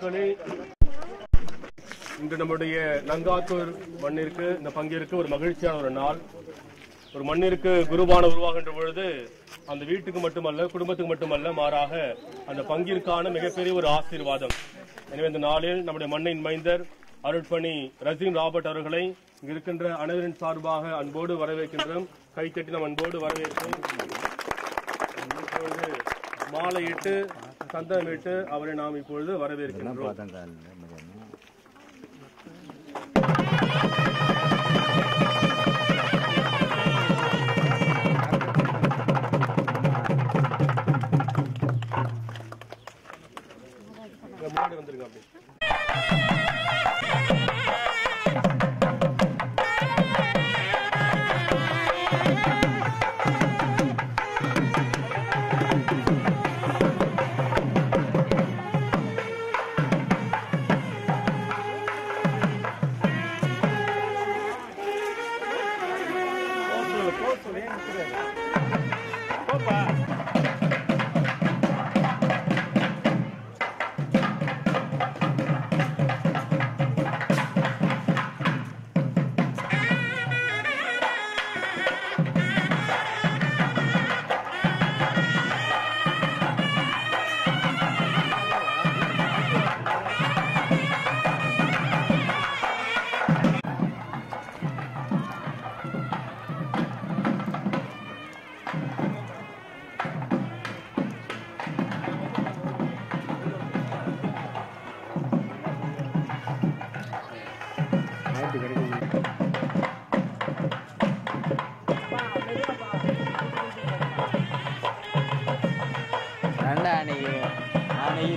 மக்களே, இன்று நம்முடைய நங்காத்தூர் மண்ணிற்கு இந்த பங்கிற்கு ஒரு மகிழ்ச்சியான ஒரு நாள். ஒரு மண்ணிற்கு குருவான உருவாகின்ற பொழுது அந்த வீட்டுக்கு மட்டுமல்ல, குடும்பத்துக்கு மட்டுமல்ல, மாறாக அந்த பங்கிற்கான மிகப்பெரிய ஒரு ஆசீர்வாதம். எனவே இந்த நாளில் நம்முடைய மண்ணின் மைந்தர் அருட்பணி ரஜீன் ராபர்ட் அவர்களை இங்கு இருக்கின்ற அனைவரின் சார்பாக அன்போடு வரவேற்கின்றோம். கைத்தட்டி நாம் அன்போடு வரவேற்கிறோம். இப்பொழுது மாலையிட்டு சந்தனமிட்டு அவரை நாம் இப்பொழுது வரவேற்கின்றோம். முன்னாடி வந்துருங்க. அப்படி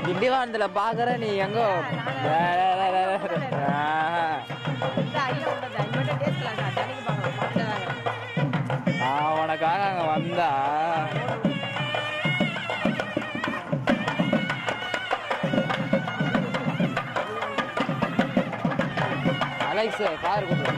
திண்டிவனத்துல பாக்குற நீ எங்கோ நான் உனக்காக அங்க வந்தா அலெக்ஸ் கார் கூப்பிடு.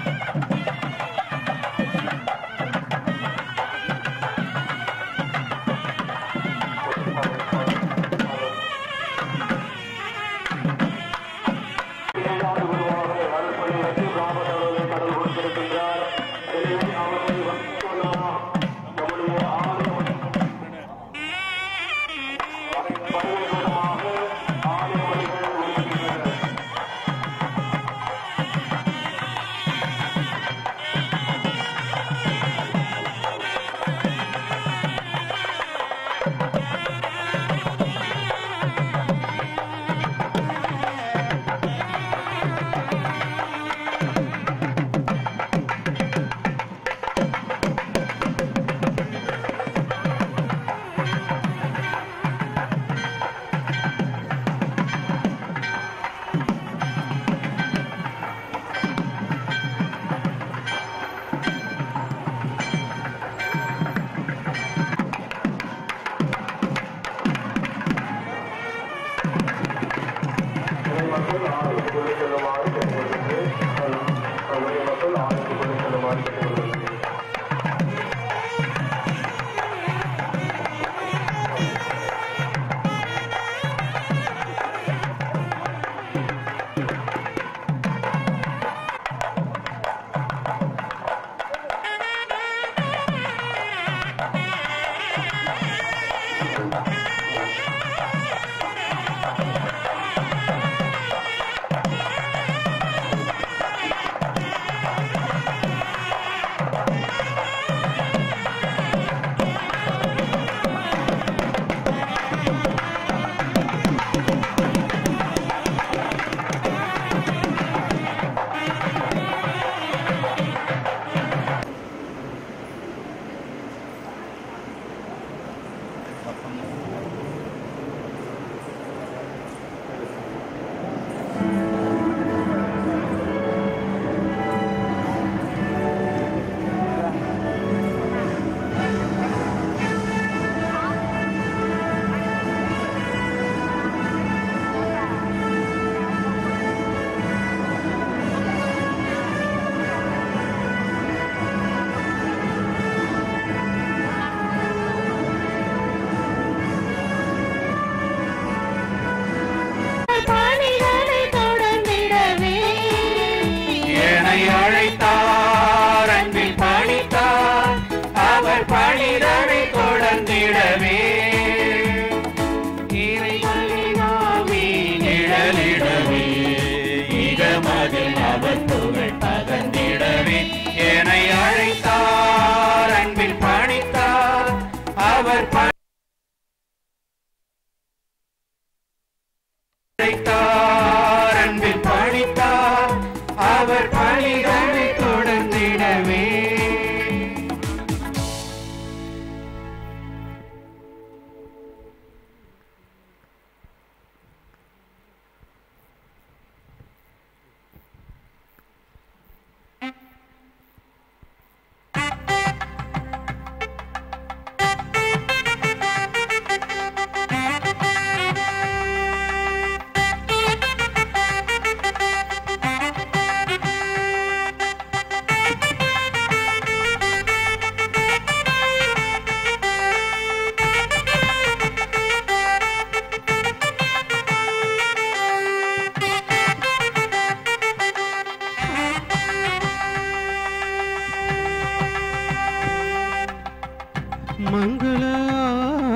மங்கள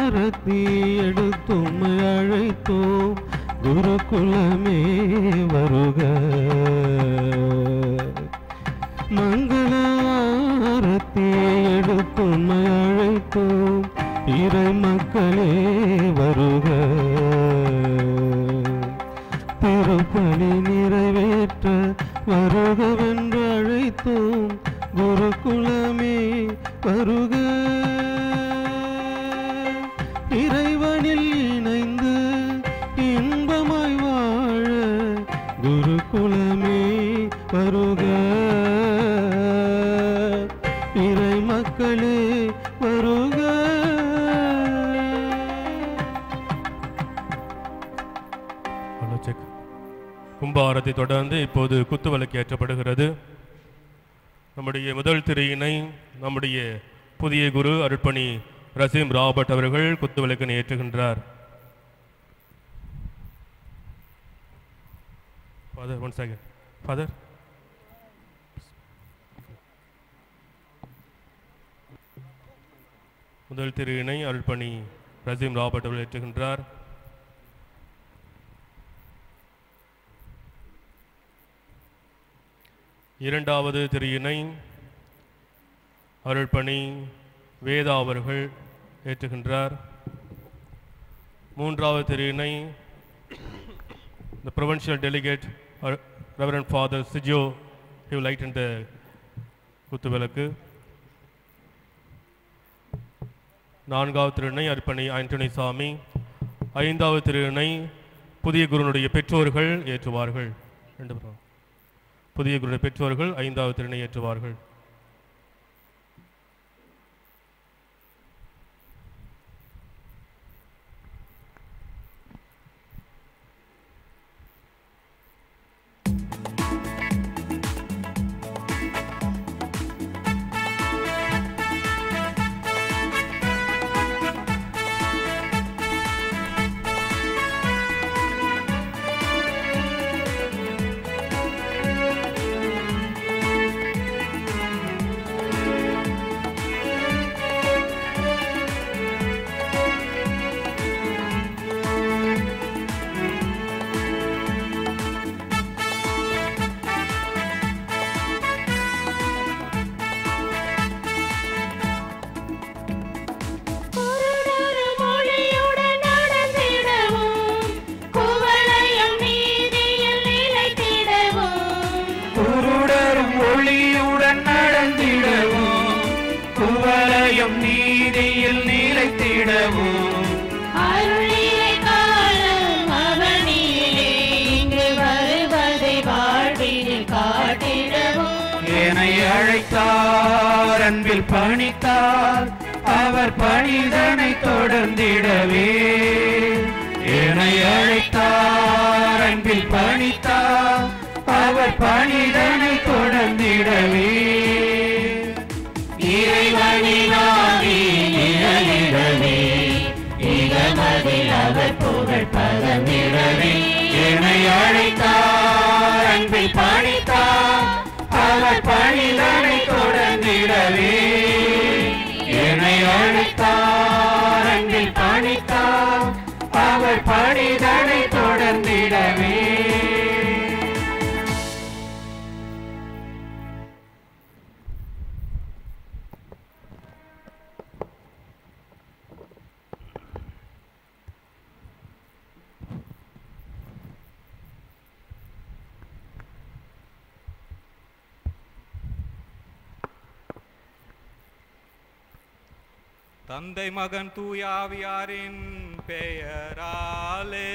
ஆரத்தி எடுத்தும்மை அழைத்தோம் குருகுலமே வருக. மங்கள ஆரத்தி எடுத்தும்மை அழைத்தோம் இறை மக்களே வருக. திருப்பலி நிறைவேற்ற வருகவென்று அழைத்தோம் குருகுலமே வருக. இறைவனில் இணைந்து இன்பமாய் வாழ குருகுலமே வருக. இறை மக்களே வருக. கும்பாரத்தை தொடர்ந்து இப்போது குத்துவிளக்கு ஏற்றப்படுகிறது. நம்முடைய முதல் திரையினை நம்முடைய புதிய குரு அருட்பணி ரசீம் ராபர்ட் அவர்கள் குத்துவிளக்கினை ஏற்றுகின்றார். Father, one second. ஃபாதர், முதல் திரையினை அருட்பணி ரசீம் ராபர்ட் அவர்கள் ஏற்றுகின்றார். இரண்டாவது திரையினை அருள்பணி வேதா அவர்கள் ஏற்றுகின்றார். மூன்றாவது திரையினை the provincial delegate Reverend Father Sijo, he will lighten the குத்துவிளக்கு. நான்காவது திருநை அர்ப்பணி ஆண்டனி சாமி. ஐந்தாவது திருநை புதிய குருனுடைய பெற்றோர்கள் ஏற்றுவார்கள். புதிய குருடைய பெற்றோர்கள் ஐந்தாவது திருநை ஏற்றுவார்கள். அன்பில் பணித்தார் அவர் பணிதனை தொடர்ந்திடவே. என்னை அழைத்தார் அன்பில் பணித்தார் அவர் பணிதனை தொடர்ந்திடவே. இறைவனினாலே நிழலிடவே இகமதில் அவர் புகழ் பகர்ந்திடவே. என்னை அழைத்தார் அன்பில் பணித்தார் அவர் பணிதனை தொடர்ந்திடவே. என்னை அழைத்தார் அன்பில் பணித்தார் அவர் பணிதனை தொடர்ந்திடவே. தந்தை மகன் தூயாவியாரின் பெயராலே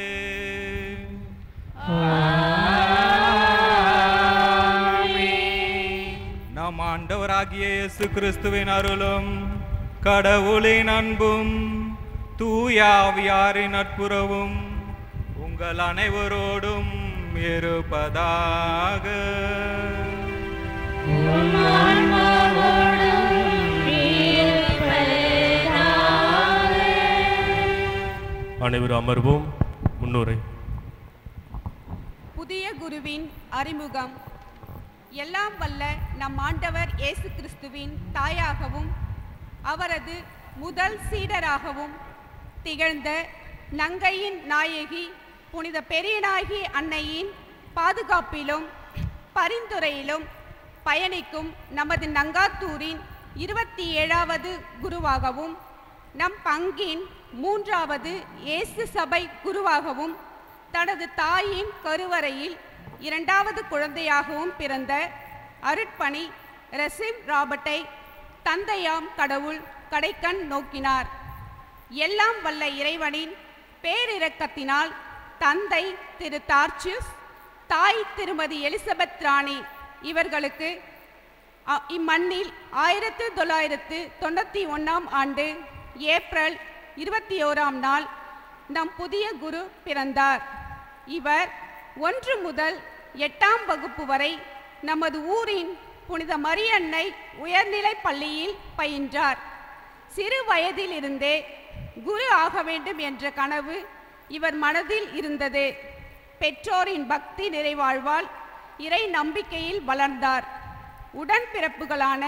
நம் ஆண்டவராகிய இயேசு கிறிஸ்துவின் அருளும் கடவுளின் அன்பும் தூயாவியாரின் நட்புறவும் உங்கள் அனைவரோடும் இருப்பதாக. அனைவரும் அமர்வோம். முன்னுரை. புதிய குருவின் அறிமுகம். எல்லாம் வல்ல நம் ஆண்டவர் இயேசு கிறிஸ்துவின் தாயாகவும் அவரது முதல் சீடராகவும் திகழ்ந்த நங்கையின் நாயகி புனித பெரியநாயகி அன்னையின் பாதுகாப்பிலும் பரிந்துரையிலும் பயணிக்கும் நமது நங்காத்தூரின் 27வது குருவாகவும் நம் பங்கின் 3வது இயேசு சபை குருவாகவும் தனது தாயின் கருவறையில் 2வது குழந்தையாகவும் பிறந்த அருட்பணி ரெசிம் ராபர்ட்டை தந்தையாம் கடவுள் கடைக்கண் நோக்கினார். எல்லாம் வல்ல இறைவனின் பேரிரக்கத்தினால் தந்தை திரு தார்ச்சியுஸ், தாய் திருமதி எலிசபெத் ராணி இவர்களுக்கு இம்மண்ணில் 1991 ஆண்டு ஏப்ரல் 21 நாள் நம் புதிய குரு பிறந்தார். இவர் 1 முதல் 8ஆம் வகுப்பு வரை நமது ஊரின் புனித மரியன்னை உயர்நிலைப் பள்ளியில் பயின்றார். சிறு வயதிலிருந்தே குரு ஆக வேண்டும் என்ற கனவு இவர் மனதில் இருந்தது. பெற்றோரின் பக்தி நிறைவாழ்வால் இறை நம்பிக்கையில் வளர்ந்தார். உடன்பிறப்புகளான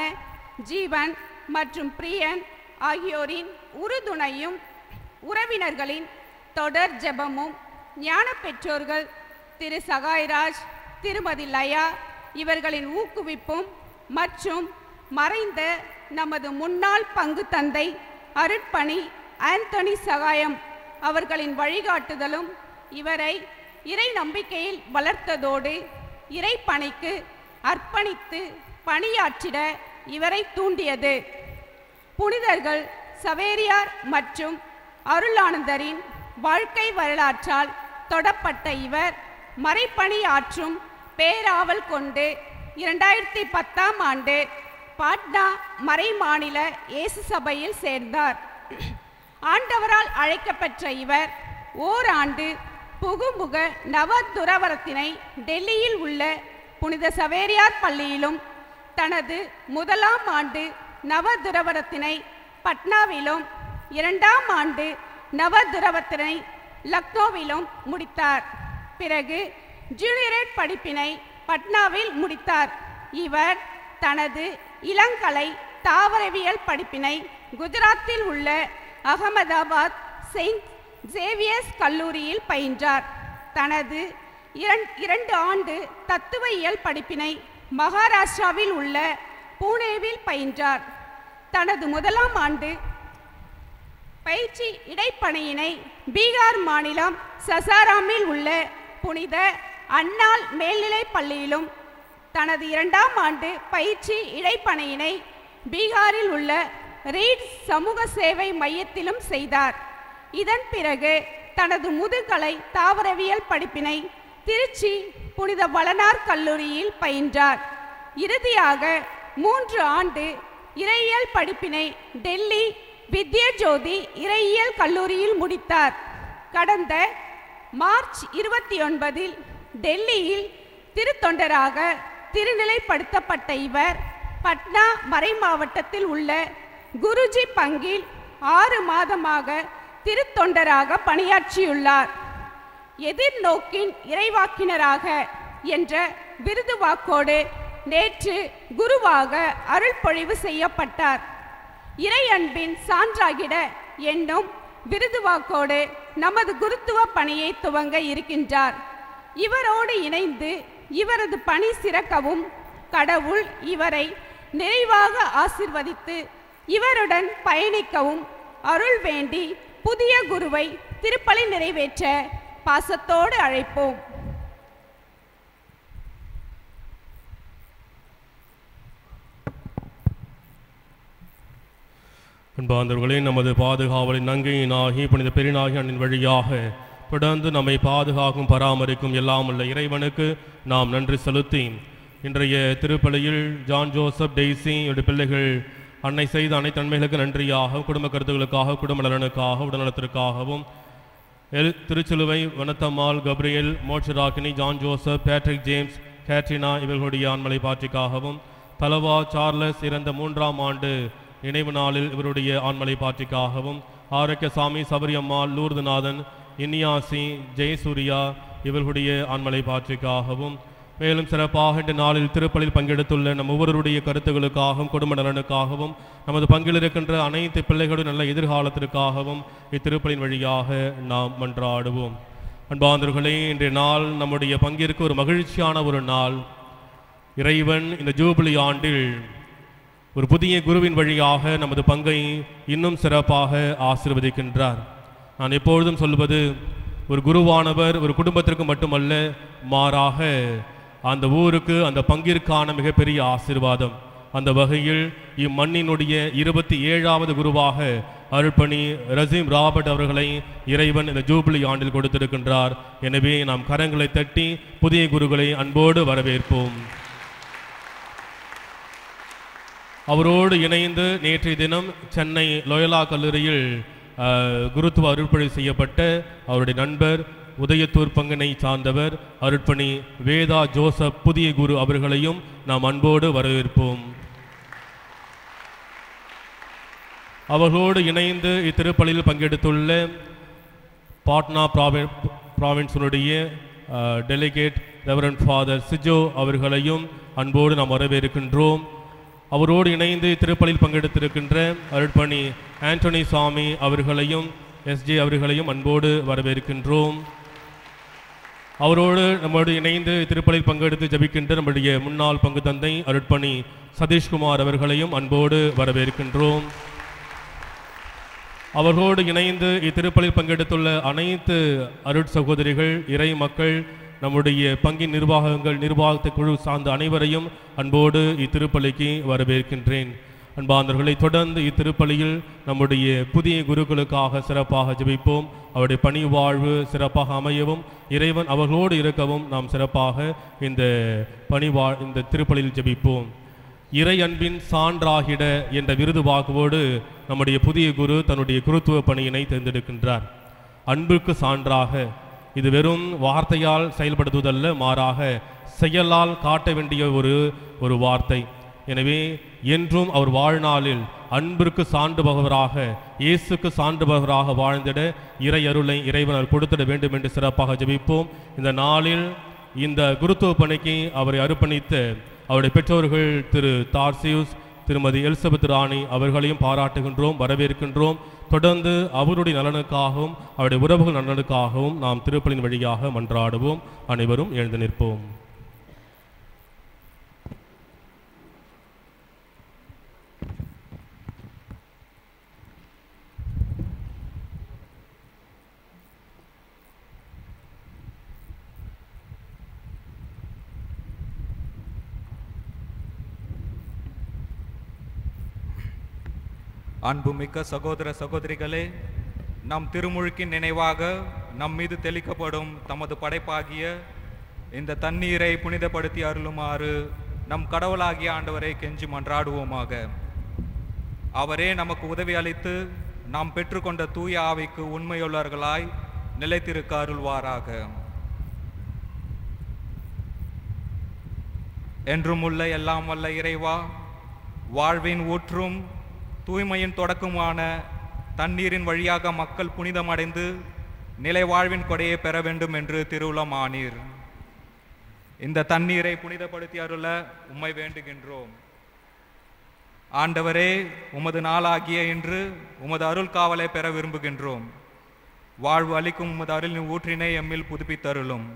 ஜீவன் மற்றும் பிரியன் ஆகியோரின் உறுதுணையும் உறவினர்களின் தொடர் ஜெபமும் ஞான பெற்றோர்கள் திரு சகாய்ராஜ், திருமதி லயா இவர்களின் ஊக்குவிப்பும் மற்றும் மறைந்த நமது முன்னாள் பங்கு தந்தை அருட்பணி ஆந்தனி சகாயம் அவர்களின் வழிகாட்டுதலும் இவரை இறை நம்பிக்கையில் வளர்த்ததோடு இறை பணிக்கு அர்ப்பணித்து பணியாற்றிட இவரை தூண்டியது. புனிதர்கள் சவேரியார் மற்றும் அருளானந்தரின் வாழ்க்கை வரலாற்றால் தொடப்பட்ட இவர் மறைப்பணி ஆற்றும் பேராவல் கொண்டு 2010ஆம் ஆண்டு பாட்னா மறை மாநில இயேசு சபையில் சேர்ந்தார். ஆண்டவரால் அழைக்கப்பெற்ற இவர் ஓராண்டு புகுமுக நவதுரவரத்தினை டெல்லியில் உள்ள புனித சவேரியார் பள்ளியிலும் தனது 1ஆம் ஆண்டு நவதுரவரத்தினை பட்னாவிலும் 2ஆம் ஆண்டு நவதுரவத்தினை லக்னோவிலும் முடித்தார். பிறகு ஜூனியரேட் படிப்பினை பட்னாவில் முடித்தார். இவர் தனது இளங்கலை தாவரவியல் படிப்பினை குஜராத்தில் உள்ள அகமதாபாத் செயின்ட் சேவியர்ஸ் கல்லூரியில் பயின்றார். தனது 2 ஆண்டு தத்துவயியல் படிப்பினை மகாராஷ்டிராவில் உள்ள பூனேவில் பயின்றார். தனது 1ஆம் ஆண்டு பயிற்சி இடைப்பணியினை பீகார் மாநிலம் சசாராமில் உள்ள புனித அன்னாள் மேல்நிலைப் பள்ளியிலும் தனது 2ஆம் ஆண்டு பயிற்சி இடைப்பணியினை பீகாரில் உள்ள ரீட் சமூக சேவை மையத்திலும் செய்தார். இதன் பிறகு தனது முதுகலை தாவரவியல் படிப்பினை திருச்சி புனித வளனார் கல்லூரியில் பயின்றார். இறுதியாக 3 ஆண்டு இறையியல் படிப்பினை டெல்லி வித்யஜோதி இறையியல் கல்லூரியில் முடித்தார். கடந்த மார்ச் 29இல் டெல்லியில் திருத்தொண்டராக திருநிலைப்படுத்தப்பட்ட இவர் பட்னா மறை மாவட்டத்தில் உள்ள குருஜி பங்கில் 6 மாதமாக திருத்தொண்டராக பணியாற்றியுள்ளார். எதிர்நோக்கின் இறைவாக்கினராக என்ற விருது வாக்கோடு நேற்று குருவாக அருள்பொழிவு செய்யப்பட்டார். இறை அன்பின் சான்றாகிட என்னும் விருது வாக்கோடு நமது குருத்துவ பணியை துவங்க இருக்கின்றார். இவரோடு இணைந்து இவரது பணி சிறக்கவும் கடவுள் இவரை நிறைவாக ஆசிர்வதித்து இவருடன் பயணிக்கவும் அருள் வேண்டி புதிய குருவை திருப்பலி நிறைவேற்ற பாசத்தோடு அழைப்போம். அன்பார்ந்தவர்களே, நமது பாதுகாவலின் நங்கையினாகி புனித பெரியனாகி அன்னின் வழியாக தொடர்ந்து நம்மை பாதுகாக்கும் பராமரிக்கும் எல்லாம் உள்ள இறைவனுக்கு நாம் நன்றி செலுத்தி இன்றைய திருப்பலியில் ஜான் ஜோசப் டெய்சி என்னுடைய பிள்ளைகள் அன்னை செய்த அனைத்து நன்மைகளுக்கு நன்றியாக குடும்ப கருத்துக்களுக்காக குடும்ப நலனுக்காக உடல்நலத்திற்காகவும் திருச்சிலுவை Vanathammal Gabriel Motcharakkini John Joseph Patrick James Katrina இவர்களுடைய ஆண்மலை பாற்றிக்காகவும் தலவா சார்லஸ் இறந்த 3ஆம் ஆண்டு நினைவு நாளில் இவருடைய ஆண்மலை பாற்றிக்காகவும் ஆரோக்கியசாமி சபரியம்மாள் லூர்துநாதன் இன்னியாசி ஜெயசூரியா இவர்களுடைய ஆண்மலை பாற்றிக்காகவும் மேலும் சிறப்பாக இந்த நாளில் திருப்பலில் பங்கெடுத்துள்ள நம் ஒவ்வொருடைய கருத்துக்களுக்காகவும் குடும்ப நலனுக்காகவும் நமது பங்கில் இருக்கின்ற அனைத்து பிள்ளைகளும் நல்ல எதிர்காலத்திற்காகவும் இத்திருப்பலின் வழியாக நாம் மன்றாடுவோம். அன்பார்ந்தவர்களே, இன்றைய நாள் நம்முடைய பங்கிற்கு ஒரு மகிழ்ச்சியான ஒரு நாள். இறைவன் இந்த ஜூபிலி ஆண்டில் ஒரு புதிய குருவின் வழியாக நமது பங்கை இன்னும் சிறப்பாக ஆசீர்வதிக்கின்றார். நான் எப்பொழுதும் சொல்வது, ஒரு குருவானவர் ஒரு குடும்பத்திற்கு மட்டுமல்ல, மாறாக அந்த ஊருக்கு அந்த பங்கிற்கான மிகப்பெரிய ஆசீர்வாதம். அந்த வகையில் இம்மண்ணினுடைய 27வது குருவாக அருள்பணி ரசீம் ராபர்ட் அவர்களை இறைவன் இந்த ஜூபிலி ஆண்டில் கொடுத்திருக்கின்றார். எனவே நாம் கரங்களை தட்டி புதிய குருக்களை அன்போடு வரவேற்போம். அவரோடு இணைந்து நேற்றைய தினம் சென்னை லோயலா கல்லூரியில் குருத்துவ அருள்பணி செய்யப்பட்ட அவருடைய நண்பர் உதயத்தூர் பங்கினை சார்ந்தவர் அருட்பணி வேதா ஜோசப் புதிய குரு அவர்களையும் நாம் அன்போடு வரவேற்போம். அவர்களோடு இணைந்து இத்திருப்பலியில் பங்கெடுத்துள்ள பாட்னா ப்ராவின்ஸினுடைய டெலிகேட் ரெவரண்ட் ஃபாதர் சிஜோ அவர்களையும் அன்போடு நாம் வரவேற்கின்றோம். அவரோடு இணைந்து திருப்பலியில் பங்கெடுத்திருக்கின்ற அருட்பணி ஆண்டனி சாமி அவர்களையும் எஸ்ஜே அவர்களையும் அன்போடு வரவேற்கின்றோம். அவரோடு நம்மோடு இணைந்து திருப்பலியில் பங்கெடுத்து ஜபிக்கின்ற நம்முடைய முன்னாள் பங்கு தந்தை அருட்பணி சதீஷ்குமார் அவர்களையும் அன்போடு வரவேற்கின்றோம். அவர்களோடு இணைந்து இத்திருப்பலியில் பங்கெடுத்துள்ள அனைத்து அருட் சகோதரிகள், இறை மக்கள், நம்முடைய பங்கின் நிர்வாகத்தை குழு சார்ந்த அனைவரையும் அன்போடு இத்திருப்பலிக்கு வரவேற்கின்றேன். அன்பார்ந்தவர்களை, தொடர்ந்து இத்திருப்பலியில் நம்முடைய புதிய குருக்களுக்காக சிறப்பாக ஜெபிப்போம். அவருடைய பணி வாழ்வு சிறப்பாக அமையவும் இறைவன் அவர்களோடு இருக்கவும் நாம் சிறப்பாக இந்த திருப்பலியில் ஜெபிப்போம். இறை அன்பின் சான்றாகிட என்ற விருது வாக்குவோடு நம்முடைய புதிய குரு தன்னுடைய குருத்துவ பணியினை தேர்ந்தெடுக்கின்றார். அன்புக்கு சான்றாக, இது வெறும் வார்த்தையால் செயல்படுத்துவதல்ல, மாறாக செயலால் காட்ட வேண்டிய ஒரு வார்த்தை. எனவே என்றும் அவர் வாழ்நாளில் அன்பிற்கு சான்றுபவராக, இயேசுக்கு சான்றுபவராக வாழ்ந்திட இறை அருளை இறைவன் கொடுத்திட வேண்டும் என்று சிறப்பாக ஜெபிப்போம். இந்த நாளில் இந்த குருத்துவ பணிக்கு அவரை அர்ப்பணித்த அவருடைய பெற்றோர்கள் திரு தார்சியூஸ், திருமதி எலிசபெத் ராணி அவர்களையும் பாராட்டுகின்றோம், வரவேற்கின்றோம். தொடர்ந்து அவருடைய நலனுக்காகவும் அவருடைய உறவுகள் நலனுக்காகவும் நாம் திருப்பலின் வழியாக மன்றாடுவோம். அனைவரும் எழுந்து நிற்போம். அன்புமிக்க சகோதர சகோதரிகளே, நம் திருமுழுக்கின் நினைவாக நம் மீது தெளிக்கப்படும் தமது படைப்பாகிய இந்த தண்ணீரை புனிதப்படுத்தி அருளுமாறு நம் கடவுளாகிய ஆண்டவரை கெஞ்சி மன்றாடுவோமாக. அவரே நமக்கு உதவி அளித்து நாம் பெற்றுக்கொண்ட தூய ஆவிக்கு உண்மையுள்ளவர்களாய் நிலைத்திருக்க அருள்வாராக. என்றும் உள்ள எல்லாம் வல்ல இறைவா, வாழ்வின் ஊற்றும் தூய்மையின் தொடக்கமான தண்ணீரின் வழியாக மக்கள் புனிதமடைந்து நிலை வாழ்வின் கொடையை பெற வேண்டும் என்று திருவுளமானீர். இந்த தண்ணீரை புனிதப்படுத்தி அருள உம்மை வேண்டுகின்றோம். ஆண்டவரே, உமது நாளாகிய இன்று உமது அருள் காவலை பெற விரும்புகின்றோம். வாழ்வு அளிக்கும் உமது அருளின் ஊற்றினை எம்மில் புதுப்பித்தருளும்.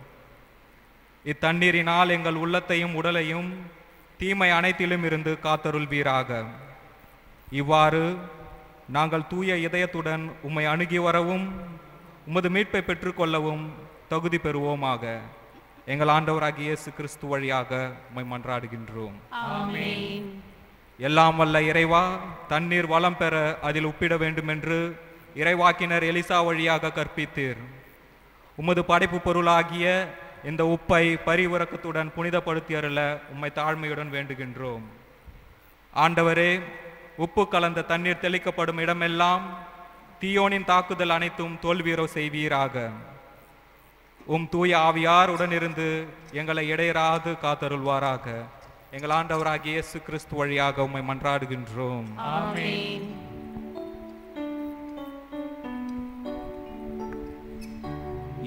இத்தண்ணீரினால் எங்கள் உள்ளத்தையும் உடலையும் தீமை அனைத்திலும் இருந்து காத்தருள்வீராக. இவ்வாறு நாங்கள் தூய இதயத்துடன் உம்மை அணுகி வரவும் உமது மீட்பை பெற்றுக்கொள்ளவும் தகுதி பெறுவோமாக. எங்கள் ஆண்டவராகிய இயேசு கிறிஸ்து வழியாக உம்மை மன்றாடுகின்றோம். ஆமென். எல்லாம் வல்ல இறைவா, தண்ணீர் வளம் பெற அதில் உப்பிட வேண்டும் என்று இறைவாக்கினர் எலிசா வழியாக கற்பித்தீர். உமது படைப்பு பொருளாகிய இந்த உப்பை பரிவிரக்கத்துடன் புனிதப்படுத்தி அருள உம்மை தாழ்மையுடன் வேண்டுகின்றோம். ஆண்டவரே, உப்பு கலந்த தண்ணீர் தெளிக்கப்படும் இடமெல்லாம் தீயோனின் தாக்குதல் அனைத்தும் தோல்வியுற செய்வீராக. உம் தூய ஆவியார் உடனிருந்து எங்களை இடையராது காத்தருள்வாராக. எங்கள் ஆண்டவராகிய இயேசு கிறிஸ்து வழியாக உம்மை மன்றாடுகின்றோம். ஆமென்.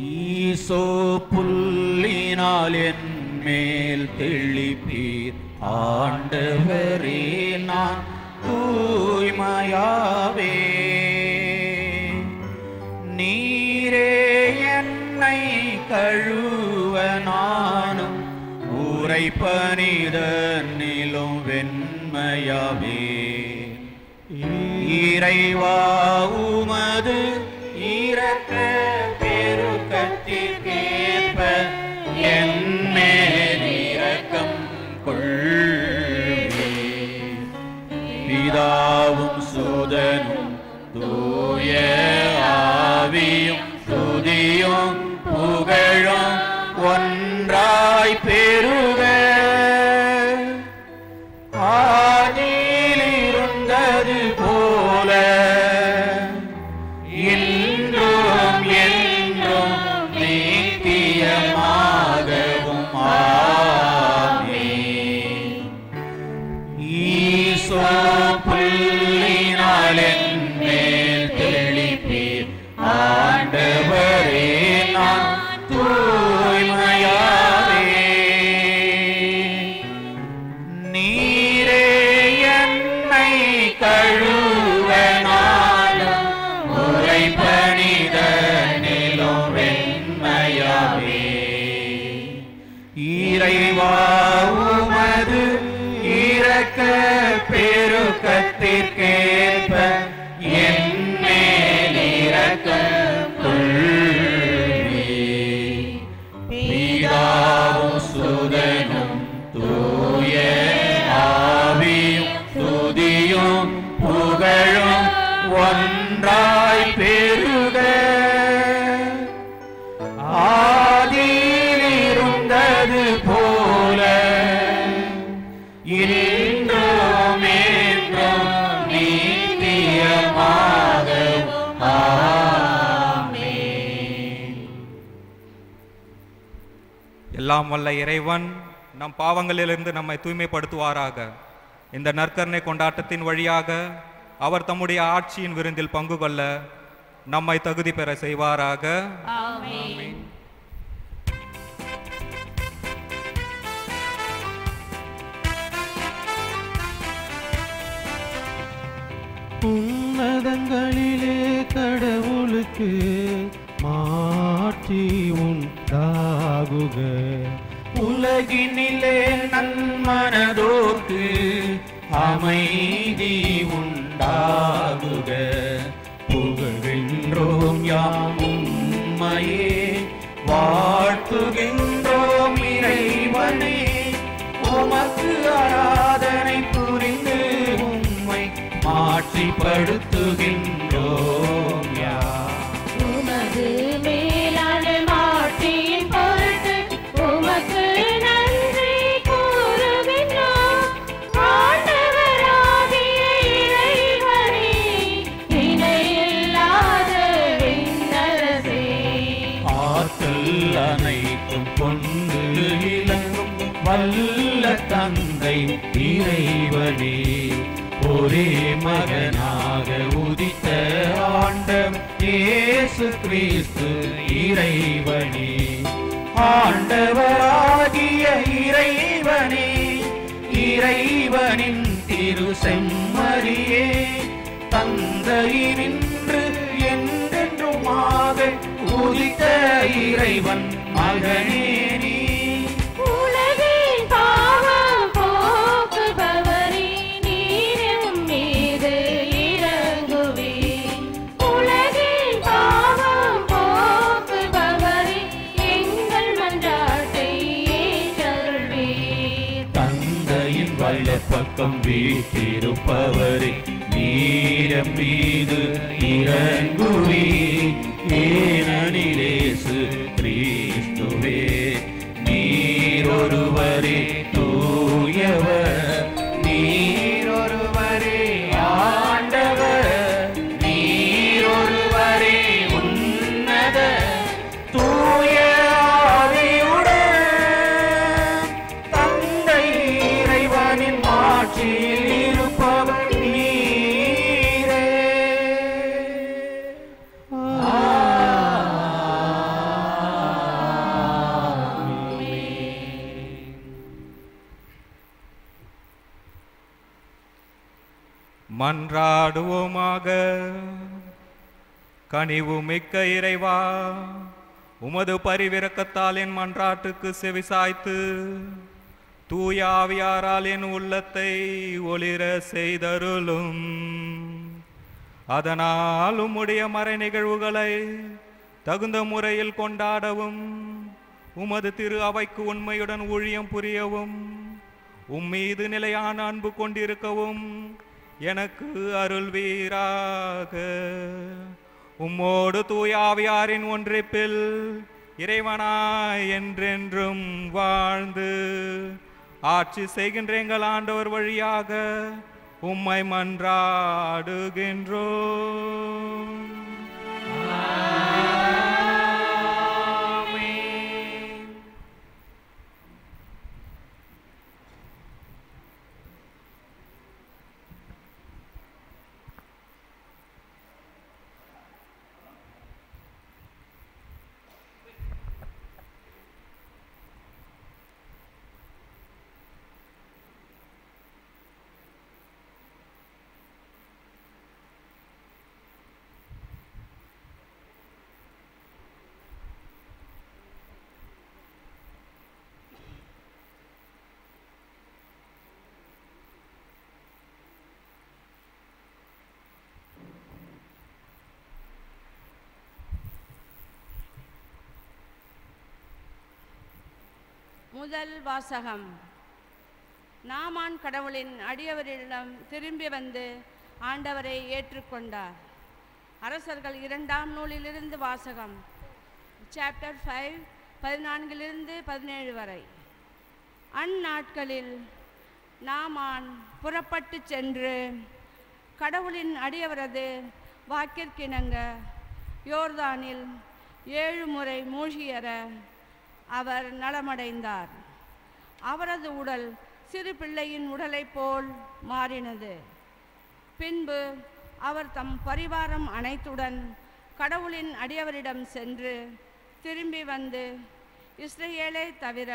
ஈசோ புல்லினால் என் மேல் தெளிப்பீர் ஆண்டவரே நான் தூய்மையாவே நீரே என்னை கழுவ நானும் உரைப்பனிதனிலும் வெண்மையாவே இறைவா உமது இரக்க பெருக்கத்திற்கேற்ப என் மேல் இரக்கம் கொள்வே பிதாவும் சுதனும் தூய ஆவியும் துதியும் புகழும் ஒன்றாய் பெருக ஆதியிலிருந்தது போல இன்றும் என்றும் நித்தியமாகவும் ஆமென். ஈசோ புல்லினால் என் மேல் தெளிப்பீர் ஆண்டவரே நான் தூய்மையாவே நீரே என்னை கழுவ நானும் உரைப்பனிதனிலும் வெண்மையாவே இறைவா உமது இரக்க பெருக்கத்திற்கேற்ப என் மேல் இரக்கம் கொள்வே பிதாவும் சுதனும் தூய ஆவியும் துதியும் புகழும் ஒன்றாய் பெருக ஆதியிலிருந்தது போல இன்றும் என்றும் நித்தியமாகவும் ஆமென். எல்லாம் வல்ல இறைவன் நம் பாவங்களிலிருந்து நம்மை தூய்மைப்படுத்துவாராக. இந்த நற்கருணை கொண்டாட்டத்தின் வழியாக அவர் தம்முடைய ஆட்சியின் விருந்தில் பங்கு கொள்ள நம்மை தகுதி பெற செய்வாராக. ஆமென். உன்னதங்களிலே கடவுளுக்கு மாற்றி உண்டாகுக. உலகினிலே நன்மனதோர்க்கு அமைதி உண்டாகுக. புகழ்கின்றோம் யாம் உம்மையே வாழ்த்துகின்றோம் இறைவனே உமக்கு ஆராதனை புரிந்து உம்மை மாற்றிப்படுத்துகின்றோம் உமது மேலான மாட்சியின் பொருட்டு உமக்கு நன்றி கூறுகின்றோம். ஆண்டவராகிய இறைவனே, இணையில்லாத விண்ணரசே, ஆற்றல் அனைத்தும் கொண்டு இலங்கும் வல்ல தந்தை இறைவனே ஒரே மகனாக உதித்த ஆண்டவர் இயேசு கிறிஸ்து இறைவனே ஆண்டவராகிய இறைவனே இறைவனின் திரு செம்மறியே தந்தையினின்று என்றென்றுமாக உதித்த இறைவன் மகனே நீ உலகின் பாவம் போக்குபவரே, நீரும் மீது இறங்குவீர். உலகின் பாவம் போக்குபவரே, எங்கள் மன்றாட்டை ஏற்றருள்வீர். தந்தையின் வலப்பக்கம் வீற்றிருப்பவரே நீரம் மீது இறங்குவீர். ஏனெனிலேசு கிறிஸ்துவே நீரொருவரே தூயவர், நீரொருவரே ஆண்டவர், நீரொருவரே உன்னத தூய ஆவியுடன் தந்தை இறைவனின் ஆட்சியில் இருப்பவர் நீரே. மன்றாடுவோமாக. கனிவு மிக்க இறைவா, உமது பரிவிரக்கத்தால் என் மன்றாட்டுக்கு செவிசாய்த்து தூய ஆவியாரால் என் உள்ளத்தை ஒளிர செய்தருளும். அதனால் உம்முடைய மறை நிகழ்வுகளை தகுந்த முறையில் கொண்டாடவும் உமது திரு அவைக்கு உண்மையுடன் ஊழியம் புரியவும் உம்மீது நிலையான அன்பு கொண்டிருக்கவும் எனக்கு அருள்வீராக. உம்மோடு தூய ஆவியாரின் ஒன்றிப்பில் இறைவனாய் என்றென்றும் வாழ்ந்து ஆட்சி செய்கின்ற எங்கள் ஆண்டவர் வழியாக உம்மை மன்றாடுகின்றோம். முதல் வாசகம். நாமான் கடவுளின் அடியவரிடம் திரும்பி வந்து ஆண்டவரை ஏற்றுக்கொண்டார். அரசர்கள் 2ஆம் நூலிலிருந்து வாசகம். சாப்டர் 5 14 17 வரை. அந்நாட்களில் நாமான் புறப்பட்டு சென்று கடவுளின் அடியவரது வாக்கிற்கிணங்க யோர்தானில் 7 முறை மூழ்கியற அவர் நலமடைந்தார். அவரது உடல் சிறு பிள்ளையின் உடலைப் போல் மாறினது. பின்பு அவர் தம் பரிவாரம் அனைத்துடன் கடவுளின் அடியவரிடம் சென்று திரும்பி வந்து, இஸ்ரேலை தவிர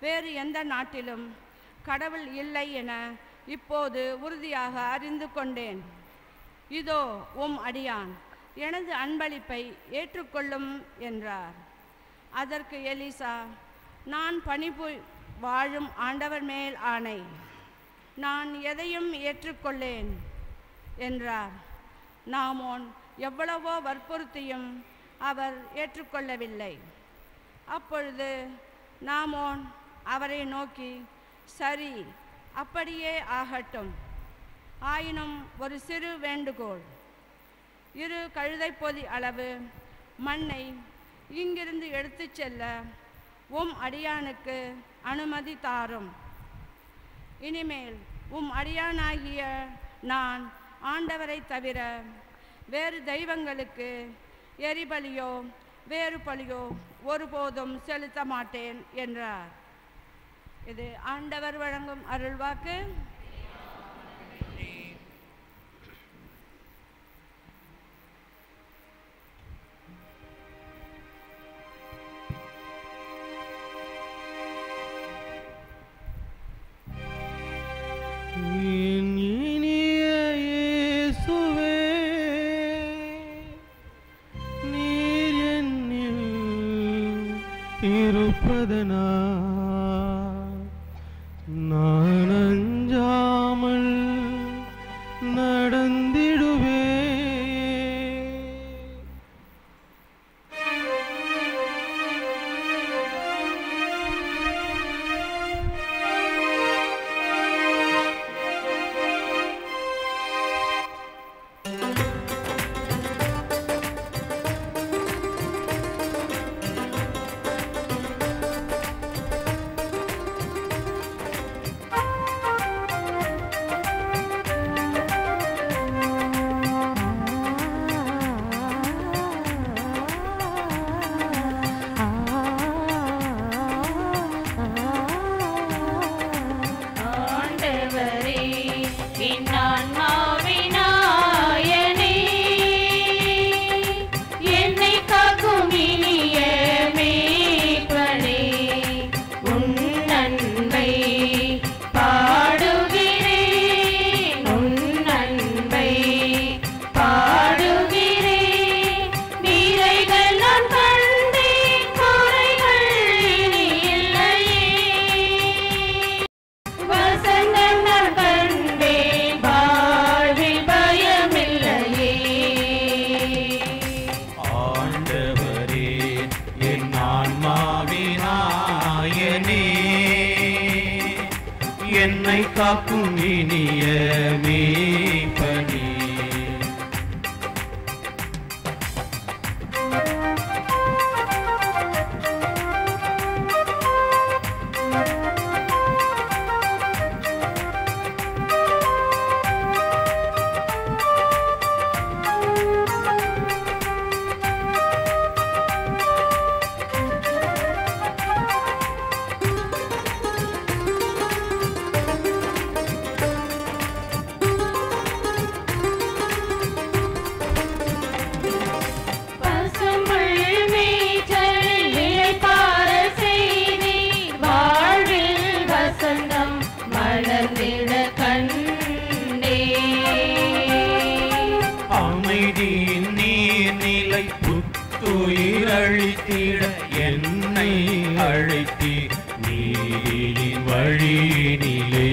வேறு எந்த நாட்டிலும் கடவுள் இல்லை என இப்போது உறுதியாக அறிந்து கொண்டேன். இதோ உம் அடியான், எனது அன்பளிப்பை ஏற்றுக்கொள்ளும் என்றார். அதற்கு எலிசா, நான் வாழும் ஆண்டவர் மேல் ஆணை, நான் எதையும் ஏற்றுக்கொள்ளேன் என்றார். நாமோன் எவ்வளவோ வற்புறுத்தியும் அவர் ஏற்றுக்கொள்ளவில்லை. அப்பொழுது நாமோன் அவரை நோக்கி, சரி, அப்படியே ஆகட்டும். ஆயினும் ஒரு சிறு வேண்டுகோள், 2 கழுதைப்பொதி அளவு மண்ணை இங்கிருந்து எடுத்துச் செல்ல உம் அடியானுக்கு அனுமதி தாரும். இனிமேல் உம் அடியானாகிய நான் ஆண்டவரை தவிர வேறு தெய்வங்களுக்கு எரிபலியோ வேறு பலியோ ஒருபோதும் செலுத்த மாட்டேன் என்றார். இது ஆண்டவர் வழங்கும் அருள்வாக்கு. நான் அஞ்சாமல் நடந்திடுவே. காக்கும் இனிய மேய்ப்பனே. அமைதியின் நீர்நிலை புத்துயிரழித்திட என்னை அழைத்தி நீரின் வழியினிலே.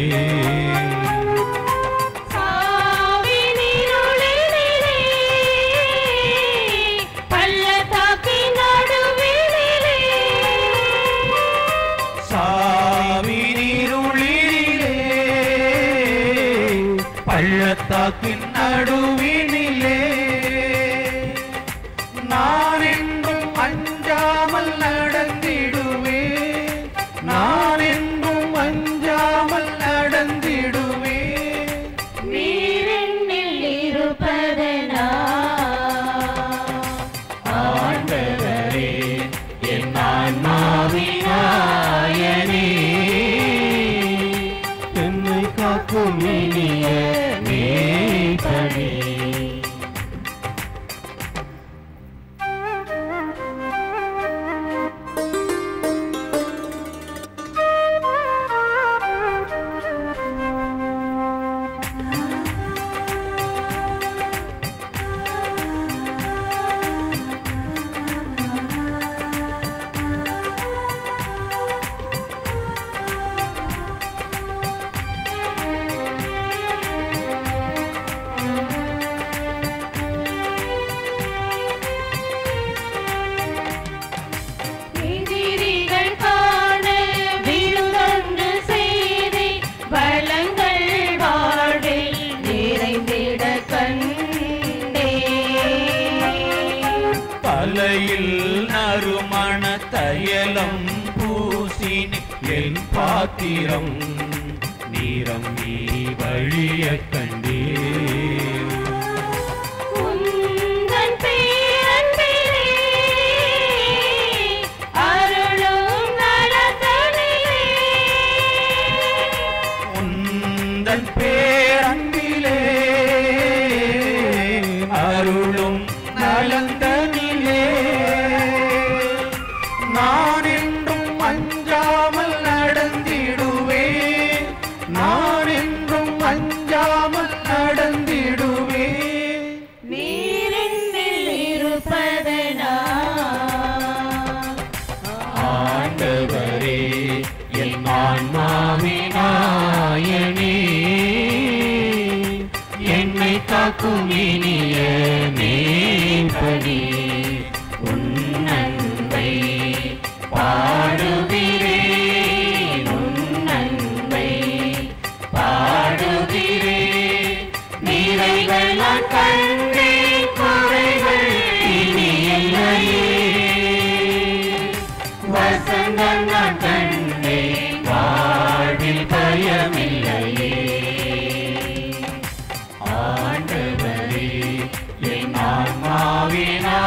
பள்ளத்தாக்கின் நடுவினிலே நான் என்றும் அஞ்சாமல் நடந்திடுவேன். நான் என்றும் அஞ்சாமல் நடந்திடுவேன். நீரென்னில் இருப்பதனா ஆண்டவரே என் ஆன்மாவினாயனே, என்னை காக்கும் இனிய மேய்ப்பனே. எதிரிகள் காண விழுந்தொன்று செய்தி வளங்கள் வாழ்வில் நிறைந்திட கண்டே. தலையில் நறுமண தையலம் பூசினி என் பாத்திரம் நீரம் நீ வழிய கண்டே. உந்தன் பேரன்பிலே அருளும் நலத்தனிலே. உந்தன் பேரன்பிலே அருளும் நலந்தனிலே நான் என்றும் அஞ்சாமல் நடந்திடுவேன். நான் என்றும் அஞ்சாமல் நடந்திடுவேன். நீரென்னில் இருப்பதனா ஆண்டவரே என் ஆன்மாவினாயனே, என்னை காக்கும் இனிய மேய்ப்பனே. உன் அன்பை பாடுகிறேன், உன் அன்பை பாடுகிறேன். நிறைகள் நான் கண்டேன், குறைகள் இனி இல்லையே. வசந்தம் நான் கண்டேன், வாழ்வில் பயமில்லையே. ஆண்டவரே என் ஆன்மாவினாயனே.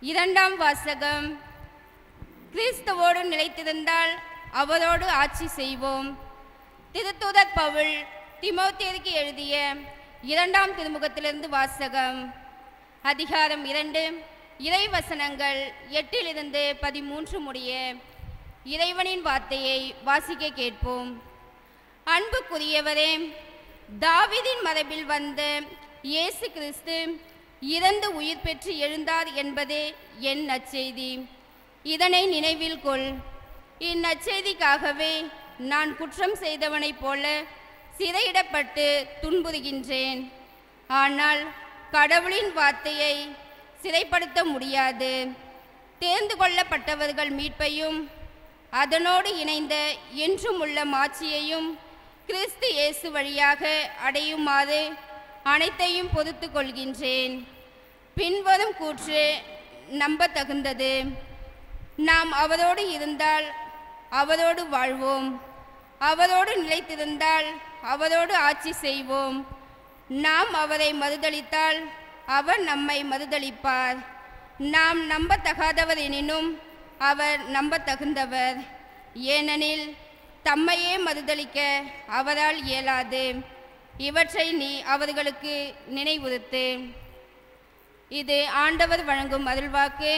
இரண்டாம் வாசகம். கிறிஸ்துவோடு நிலைத்திருந்தால் அவரோடு ஆட்சி செய்வோம். திருத்தூதர் பவுல் தீமோத்தேயுவுக்கு எழுதிய இரண்டாம் திருமுகத்திலிருந்து வாசகம். அதிகாரம் 2, இறைவசனங்கள் 8-13 முடிய இறைவனின் வார்த்தையை வாசிக்க கேட்போம். அன்புக்குரியவரே, தாவீதின் மரபில் வந்த இயேசு கிறிஸ்து இறந்து உயிர் பெற்று எழுந்தார் என்பதே என் நற்செய்தி. இதனை நினைவில் கொள். இந்நற்செய்திக்காகவே நான் குற்றம் செய்தவனைப் போல சிறையிடப்பட்டு துன்புறுகின்றேன். ஆனால் கடவுளின் வார்த்தையை சிறைப்படுத்த முடியாது. தேர்ந்து கொள்ளப்பட்டவர்கள் மீட்பையும் அதனோடு இணைந்த என்றும் உள்ள மாட்சியையும் கிறிஸ்து இயேசு வழியாக அடையுமாறு அனைத்தையும் பொறுத்து கொள்கின்றேன். பின்வரும் கூற்று நம்பத்தகுந்தது. நாம் அவரோடு இருந்தால் அவரோடு வாழ்வோம், அவரோடு நிலைத்திருந்தால் அவரோடு ஆட்சி செய்வோம். நாம் அவரை மறுதலித்தால் அவர் நம்மை மறுதலிப்பார். நாம் நம்பத்தகாதவர் எனினும் அவர் நம்பத்தகுந்தவர். ஏனெனில் தம்மையே மறுதலிக்க அவரால் இயலாது. இவற்றை நீ அவர்களுக்கு நினைவுறுத்து. இது ஆண்டவர் வழங்கும் அருள்வாக்கு.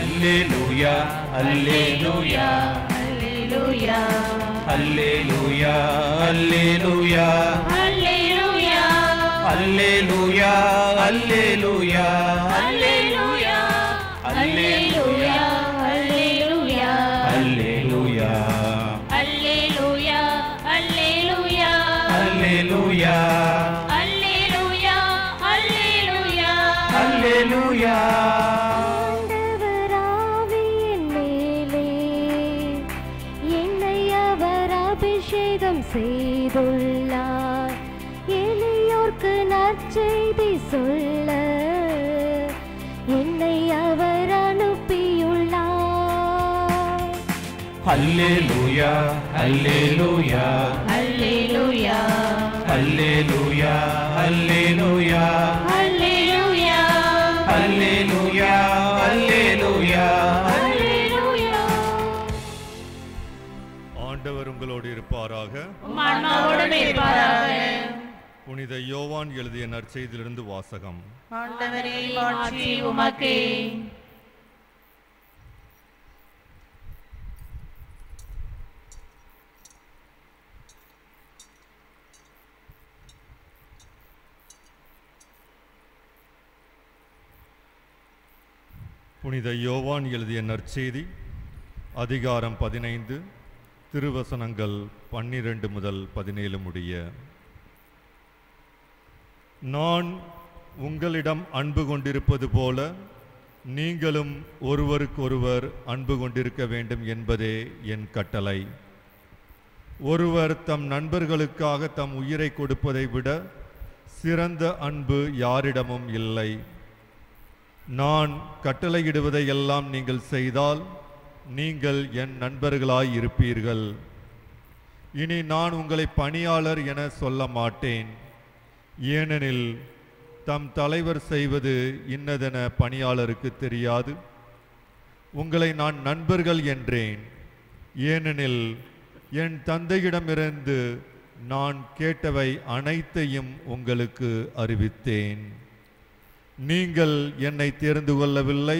அல்லேலூயா அல்லேலூயா அல்லேலூயா அல்லேலூயா அல்லேலூயா அல்லேலூயா அல்லேலூயா அல்லேலூயா அல்லேலூயா அல்லேலூயா அல்லேலூயா அல்லேலூயா அல்லேலூயா அல்லேலூயா அல்லேலூயா அல்லேலூயா அல்லேலூயா அல்லேலூயா ஆண்டவராவியின் மேலே என்னை அவர் அபிஷேகம் செய்துள்ளார். எளியோர்க்கு நற்செய்தி சொல்ல என்னை அவர் அனுப்பியுள்ளார். அல்லேலூயா அல்லேலூயா அல்லேலூயா அல்லேலூயா அல்லேலூயா அல்லேலூயா அல்லேலூயா அல்லேலூயா அல்லேலூயா. ஆண்டவர் உங்களோடு இருப்பாராக. உம் ஆன்மாவோடும் இருப்பாராக. புனித யோவான் எழுதிய நற்செய்தியிலிருந்து வாசகம். ஆண்டவரே மாட்சி உமக்கே. புனித யோவான் எழுதிய நற்செய்தி அதிகாரம் 15 திருவசனங்கள் 12 முதல் 17 முடிய. நான் உங்களிடம் அன்பு கொண்டிருப்பது போல நீங்களும் ஒருவருக்கொருவர் அன்பு கொண்டிருக்க வேண்டும் என்பதே என் கட்டளை. ஒருவர் தம் நண்பர்களுக்காக தம் உயிரை கொடுப்பதை விட சிறந்த அன்பு யாரிடமும் இல்லை. நான் கட்டளையிடுவதையெல்லாம் நீங்கள் செய்தால் நீங்கள் என் நண்பர்களாய் இருப்பீர்கள். இனி நான் உங்களை பணியாளர் என சொல்ல மாட்டேன். ஏனெனில் தம் தலைவர் செய்வது இன்னதென பணியாளருக்கு தெரியாது. உங்களை நான் நண்பர்கள் என்றேன். ஏனெனில் என் தந்தையிடமிருந்து நான் கேட்டவை அனைத்தையும் உங்களுக்கு அறிவித்தேன். நீங்கள் என்னை தேர்ந்து கொள்ளவில்லை,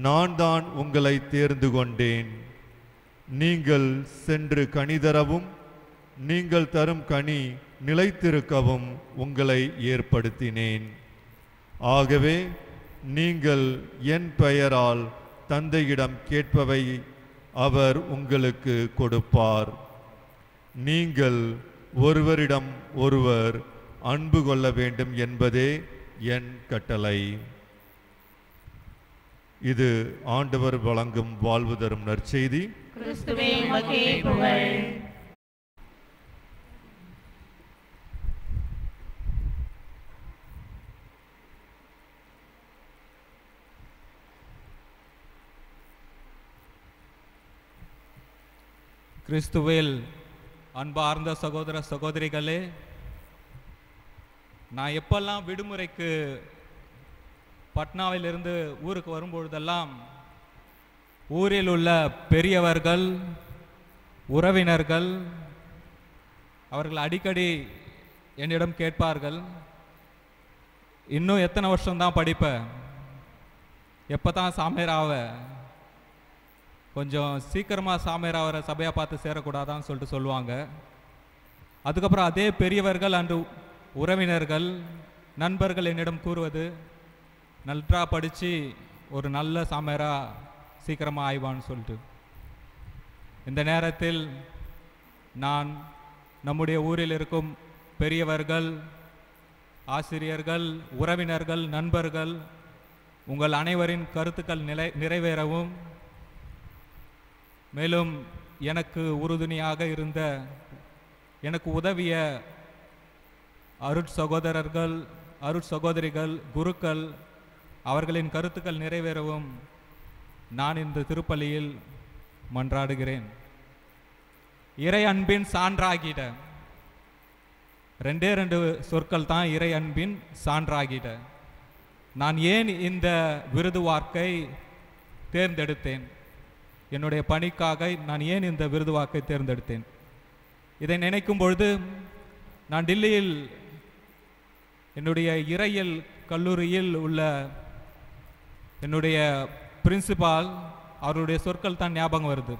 நான் தான் உங்களை தேர்ந்து கொண்டேன். நீங்கள் சென்று கனி தரவும் நீங்கள் தரும் கனி நிலைத்திருக்கவும் உங்களை ஏற்படுத்தினேன். ஆகவே நீங்கள் என் பெயரால் தந்தையிடம் கேட்பவை அவர் உங்களுக்கு கொடுப்பார். நீங்கள் ஒருவரிடம் ஒருவர் அன்பு கொள்ள வேண்டும் என்பதே என் கட்டளை. இது ஆண்டவர் வழங்கும் வாழ்வு தரும் நற்செய்தி. கிறிஸ்துவே உமக்கே புகழ். கிறிஸ்துவில் அன்பார்ந்த சகோதர சகோதரிகளே, நான் எப்பெல்லாம் விடுமுறைக்கு பட்னாவிலிருந்து ஊருக்கு வரும்பொழுதெல்லாம் ஊரில் உள்ள பெரியவர்கள், உறவினர்கள் அவர்கள் அடிக்கடி என்னிடம் கேட்பார்கள், இன்னும் எத்தனை வருஷம்தான் படிப்ப, எப்போ தான் சாமியாராவ, கொஞ்சம் சீக்கிரமாக சாமியாராகிற சபையாக பார்த்து சேரக்கூடாதான்னு சொல்லிட்டு சொல்லுவாங்க. அதுக்கப்புறம் அதே பெரியவர்கள் அன்று உறவினர்கள் நண்பர்கள் என்னிடம் கூறுவது, நல்லா படித்து ஒரு நல்ல சாமியாராக சீக்கிரமாக ஆய்வான்னு சொல்லிட்டு. இந்த நேரத்தில் நான் நம்முடைய ஊரில் இருக்கும் பெரியவர்கள், ஆசிரியர்கள், உறவினர்கள், நண்பர்கள், உங்கள் அனைவரின் கருத்துக்கள் நிறைவேறவும், மேலும் எனக்கு உறுதுணையாக இருந்த, எனக்கு உதவிய அருட்சகோதரர்கள், அருட்சகோதரிகள், குருக்கள், அவர்களின் கருத்துக்கள் நிறைவேறவும் நான் இந்த திருப்பலியில் மன்றாடுகிறேன். இறை அன்பின் சான்றாகிட, ரெண்டு சொற்கள் தான், இறை அன்பின் சான்றாகிட. நான் ஏன் இந்த விருது வாக்கை தேர்ந்தெடுத்தேன், என்னுடைய பணிக்காக நான் ஏன் இந்த விருது வாக்கை தேர்ந்தெடுத்தேன், இதை நினைக்கும் பொழுது நான் டில்லியில் என்னுடைய இறையியல் கல்லூரியில் உள்ள என்னுடைய பிரின்சிபால் அவருடைய சொற்கள் தான் ஞாபகம் வருது.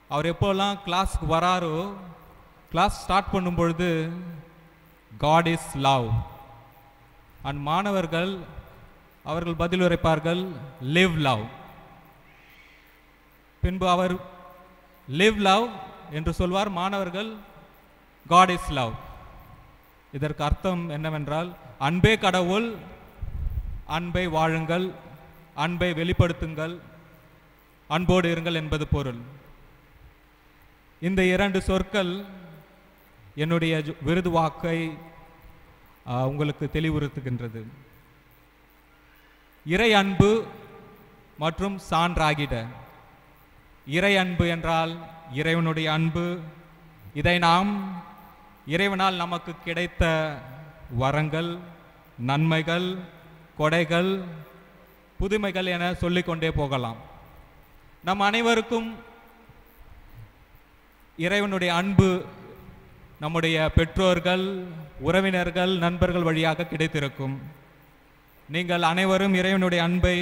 அவர் எப்போல்லாம் கிளாஸ்க்கு வராரோ, கிளாஸ் ஸ்டார்ட் பண்ணும் பொழுது God is love, அண்ட் மாணவர்கள் அவர்கள் பதில் உரைப்பார்கள் live love. பின்பு அவர் live love என்று சொல்வார், மாணவர்கள் God is love. இதற்கு அர்த்தம் என்னவென்றால், அன்பே கடவுள், அன்பை வாழுங்கள், அன்பை வெளிப்படுத்துங்கள், அன்போடு இருங்கள் என்பது பொருள். இந்த இரண்டு சொற்கள் என்னுடைய விருது வாக்கை உங்களுக்கு தெளிவுறுத்துகின்றது. இறை அன்பு மற்றும் சான்றாகிட. இறை அன்பு என்றால் இறைவனுடைய அன்பு. இதை நாம் இறைவனால் நமக்கு கிடைத்த வரங்கள், நன்மைகள், கொடைகள், புதுமைகள் என சொல்லிக்கொண்டே போகலாம். நம் அனைவருக்கும் இறைவனுடைய அன்பு நம்முடைய பெற்றோர்கள், உறவினர்கள், நண்பர்கள் வழியாக கிடைத்திருக்கும். நீங்கள் அனைவரும் இறைவனுடைய அன்பை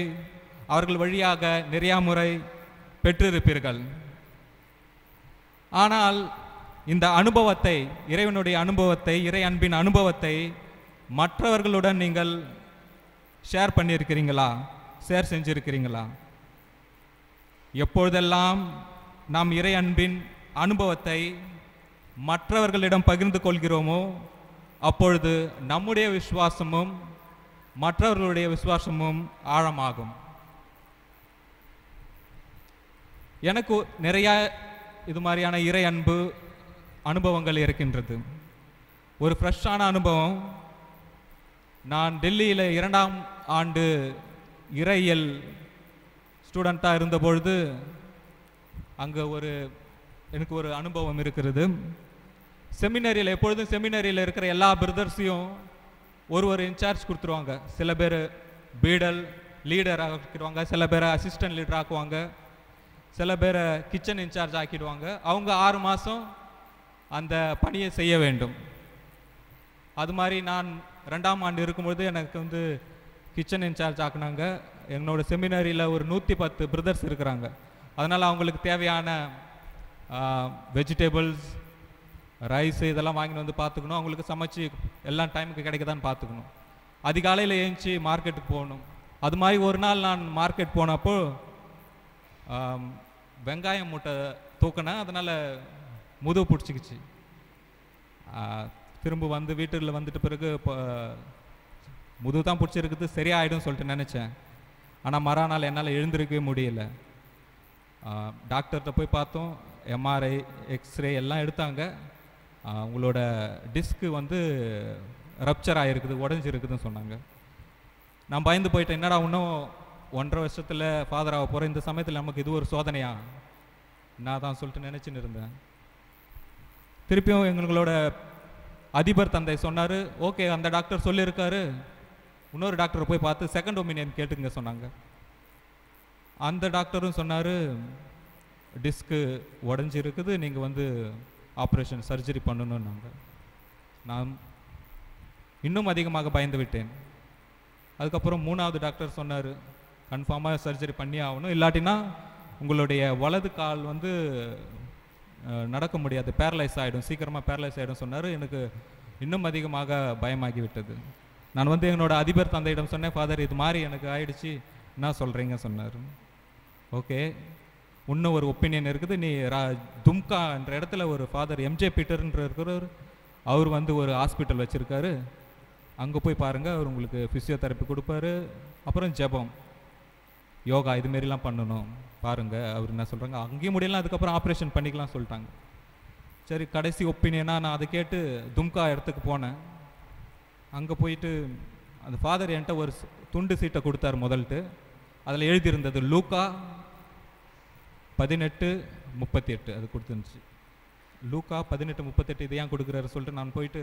அவர்கள் வழியாக நிறைய முறை பெற்றிருப்பீர்கள். ஆனால் இந்த அனுபவத்தை, இறைவனுடைய அனுபவத்தை, இறை அன்பின் அனுபவத்தை மற்றவர்களுடன் நீங்கள் ஷேர் பண்ணியிருக்கிறீங்களா, ஷேர் செஞ்சிருக்கிறீங்களா? எப்பொழுதெல்லாம் நாம் இறை அன்பின் அனுபவத்தை மற்றவர்களிடம் பகிர்ந்து கொள்கிறோமோ, அப்பொழுது நம்முடைய விசுவாசமும் மற்றவர்களுடைய விசுவாசமும் ஆழமாகும். எனக்கு நிறைய இது மாதிரியான இறை அன்பு அனுபவங்கள் இருக்கின்றது. ஒரு ஃப்ரெஷ்ஷான அனுபவம், நான் டெல்லியில் 2ஆம் ஆண்டு இறையியல் ஸ்டூடெண்ட்டாக இருந்தபொழுது அங்கே எனக்கு ஒரு அனுபவம் இருக்கிறது. செமினரியில், எப்பொழுதும் செமினரியில் இருக்கிற எல்லா பிரதர்ஸையும் ஒரு இன்சார்ஜ் கொடுத்துருவாங்க. சில பேர் பீடல் லீடர் ஆக்கிடுவாங்க, சில பேரை அசிஸ்டன்ட் லீடர் ஆக்குவாங்க, சில பேரை கிச்சன் இன்சார்ஜ் ஆக்கிடுவாங்க. அவங்க 6 மாதம் அந்த பணியை செய்ய வேண்டும். அது மாதிரி நான் 2ஆம் ஆண்டு இருக்கும்பொழுது எனக்கு கிச்சன் இன்சார்ஜ் ஆக்குனாங்க. என்னோட செமினரியில் ஒரு 110 பிரதர்ஸ் இருக்கிறாங்க. அதனால் அவங்களுக்கு தேவையான வெஜிடபிள்ஸ், ரைஸ் இதெல்லாம் வாங்கிட்டு பார்த்துக்கணும். அவங்களுக்கு சமைச்சு எல்லாம் டைமுக்கு கிடைக்கதான்னு பார்த்துக்கணும். அதிகாலையில் ஏஞ்சி மார்க்கெட்டுக்கு போகணும். அது மாதிரி ஒரு நாள் நான் மார்க்கெட் போனப்போ வெங்காயம் மூட்டை தூக்கினேன். அதனால் முதுகு பிடிச்சிக்கிச்சு. திரும்ப வீட்டில் வந்துட்டு பிறகு முதுகு தான் பிடிச்சிருக்குது, சரியாயிடும் சொல்லிட்டு நினச்சேன். ஆனால் மறுநாள் என்னால் எழுந்திருக்கவே முடியல. டாக்டர்கிட்ட போய் பார்த்தோம். எம்ஆர்ஐ, எக்ஸ்ரே எல்லாம் எடுத்தாங்க. உங்களோட டிஸ்க்கு ரப்சர் ஆகிருக்குது, உடஞ்சிருக்குதுன்னு சொன்னாங்க. நான் பயந்து போயிட்டேன். என்னடா இன்னும் 1.5 வருஷத்தில் ஃபாதர் ஆக போகிறேன், இந்த சமயத்தில் நமக்கு இது ஒரு சோதனையா நான் தான் சொல்லிட்டு நினச்சின்னு இருந்தேன். திருப்பியும் எங்களோட அதிபர் தந்தை சொன்னார், ஓகே அந்த டாக்டர் சொல்லியிருக்காரு, இன்னொரு டாக்டரை போய் பார்த்து செகண்ட் ஒப்பீனியன் கேட்டுங்க சொன்னாங்க. அந்த டாக்டரும் சொன்னார், டிஸ்க்கு உடஞ்சி இருக்குது, நீங்கள் ஆப்ரேஷன் சர்ஜரி பண்ணணுன்னாங்க. நான் இன்னும் அதிகமாக பயந்து விட்டேன். அதுக்கப்புறம் 3வது டாக்டர் சொன்னார், கன்ஃபார்மாக சர்ஜரி பண்ணி ஆகணும், இல்லாட்டினா உங்களுடைய வலது கால் வந்து நடக்க முடியாது, பேரலைஸ் ஆகிடும், சீக்கிரமாக பேரலைஸ் ஆகிடும் சொன்னார். எனக்கு இன்னும் அதிகமாக பயமாகி விட்டது. நான் வந்து என்னோட அதிபர் தந்தையிடம் சொன்னேன், ஃபாதர் இது மாதிரி எனக்கு ஆயிடுச்சு, என்ன சொல்கிறீங்க சொன்னார். ஓகே, இன்னும் ஒரு ஒப்பீனியன் இருக்குது, நீ தும்கா என்ற இடத்துல ஒரு ஃபாதர் எம்ஜே பீட்டர்ன்ற இருக்கிறவர், அவர் வந்து ஒரு ஹாஸ்பிட்டல் வச்சுருக்காரு, அங்கே போய் பாருங்கள், அவர் உங்களுக்கு ஃபிசியோதெரப்பி கொடுப்பாரு, அப்புறம் ஜெபம் யோகா இதுமாரிலாம் பண்ணணும் பாருங்கள். அவர் என்ன சொல்கிறாங்க, அங்கேயும் முடியலாம், அதுக்கப்புறம் ஆப்ரேஷன் பண்ணிக்கலாம் சொல்லிட்டாங்க. சரி, கடைசி ஒப்பீனியனாக நான் அதை கேட்டு தும்கா இடத்துக்கு போனேன். அங்கே போயிட்டு அந்த ஃபாதர் என்கிட்ட ஒரு துண்டு சீட்டை கொடுத்தார் முதல்ட்டு. அதில் எழுதியிருந்தது லூக்கா 18:38 அது கொடுத்துருந்துச்சு. லூக்கா 18:38 இது ஏன் கொடுக்குறாரு சொல்லிட்டு நான் போயிட்டு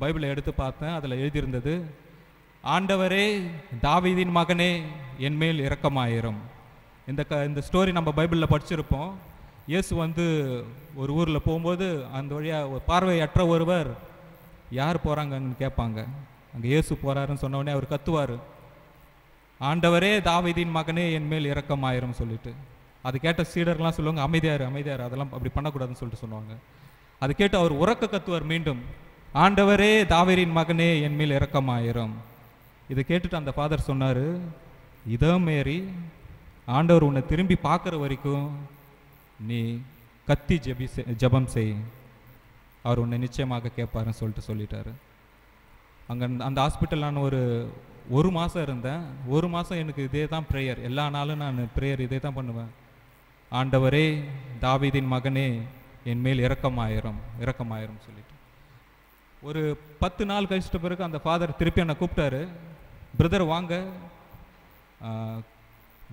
பைபிளை எடுத்து பார்த்தேன். அதில் எழுதியிருந்தது, ஆண்டவரே தாவீதின் மகனே என்மேல் இரக்கமாயிரும். இந்த ஸ்டோரி நம்ம பைபிளில் படிச்சிருப்போம். இயேசு வந்து ஒரு ஊரில் போகும்போது அந்த வழியாக பார்வையற்ற ஒருவர் யார் போகிறாங்கன்னு கேட்பாங்க. அங்கே இயேசு போகிறாருன்னு சொன்ன உடனே அவர் கத்துவார், ஆண்டவரே தாவீதின் மகனே என்மேல் இரக்கமாயிரும் சொல்லிட்டு. அது கேட்ட சீடர்லாம் சொல்லுவாங்க, அமைதியார் அமைதியார், அதெல்லாம் அப்படி பண்ணக்கூடாதுன்னு சொல்லிட்டு சொல்லுவாங்க. அது கேட்டு அவர் உறக்க கத்துவார் மீண்டும், ஆண்டவரே தாவீதின் மகனே என்மேல் இரக்கமாயிரும். இதை கேட்டுட்டு அந்த ஃபாதர் சொன்னார், இதோ மேரி, ஆண்டவர் உன்னை திரும்பி பார்க்குற வரைக்கும் நீ கத்தி ஜெபம் செய், அவர் உன்னை நிச்சயமாக கேட்பாருன்னு சொல்லிட்டாரு. அங்கே அந்த ஹாஸ்பிட்டல் நான் ஒரு மாதம் இருந்தேன். 1 மாதம் எனக்கு இதே தான் ப்ரேயர், எல்லா நாளும் நான் ப்ரேயர் இதே தான் பண்ணுவேன், ஆண்டவரே தாவீதின் மகனே என்மேல் இரக்கமாயிரும் இரக்கமாயிரும் சொல்லிட்டு. ஒரு 10 நாள் கழிச்சிட்ட பிறகு அந்த ஃபாதர் திருப்பி என்னை கூப்பிட்டாரு, பிரதர் வாங்க,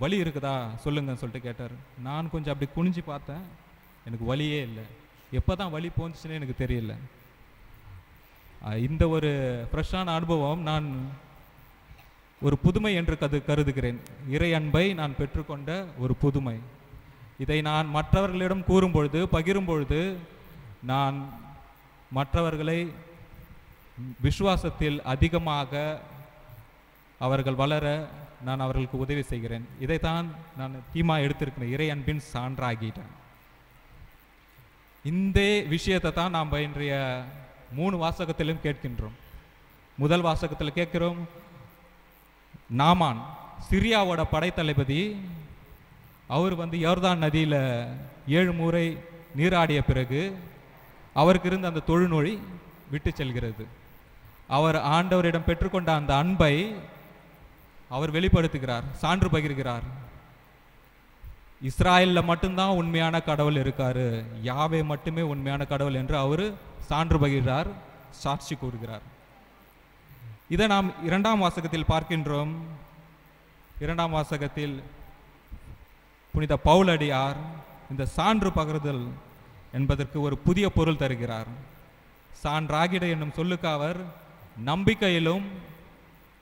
வலி இருக்குதா சொல்லுங்கன்னு சொல்லிட்டு கேட்டார். நான் கொஞ்சம் அப்படி குனிஞ்சு பார்த்தேன், எனக்கு வலியே இல்லை. எப்போ தான் வலி போந்துச்சுன்னு எனக்கு தெரியல. இந்த ஒரு ஃப்ரெஷ்ஷான அனுபவம் நான் ஒரு புதுமை என்று கருதுகிறேன். இறை அன்பை நான் பெற்றுக்கொண்ட ஒரு புதுமை. இதை நான் மற்றவர்களிடம் கூறும் பொழுது, பகிரும் பொழுது, நான் மற்றவர்களை விசுவாசத்தில் அதிகமாக அவர்கள் வளர நான் அவர்களுக்கு உதவி செய்கிறேன். இதைத்தான் நான் தீமா எடுத்திருக்கிறேன், இறை அன்பின் சான்றாகிட்டேன். இந்த விஷயத்தை தான் நாம் இன்றைய 3 வாசகத்திலும் கேட்கின்றோம். முதல் வாசகத்தில் கேட்கிறோம், நாமான் சிரியாவோட படைத்தளபதி, அவர் வந்து யோர்தான் நதியில் 7 முறை நீராடிய பிறகு அவருக்கு இருந்த அந்த தொழுநோய் விட்டு செல்கிறது. அவர் ஆண்டவரிடம் பெற்றுக்கொண்ட அந்த அன்பை அவர் வெளிப்படுத்துகிறார், சான்று பகிர்கிறார். இஸ்ராயலில் மட்டும்தான் உண்மையான கடவுள் இருக்காரு, யாவே மட்டுமே உண்மையான கடவுள் என்று அவர் சான்று பகிர்கிறார், சாட்சி கூறுகிறார். இதை நாம் 2ஆம் வாசகத்தில் பார்க்கின்றோம். 2ஆம் வாசகத்தில் புனித பவுலடியார் இந்த சான்று பகிர்தல் என்பதற்கு ஒரு புதிய பொருள் தருகிறார். சான்றாகிட என்னும் சொல்லுக்கு அவர் நம்பிக்கையிலும்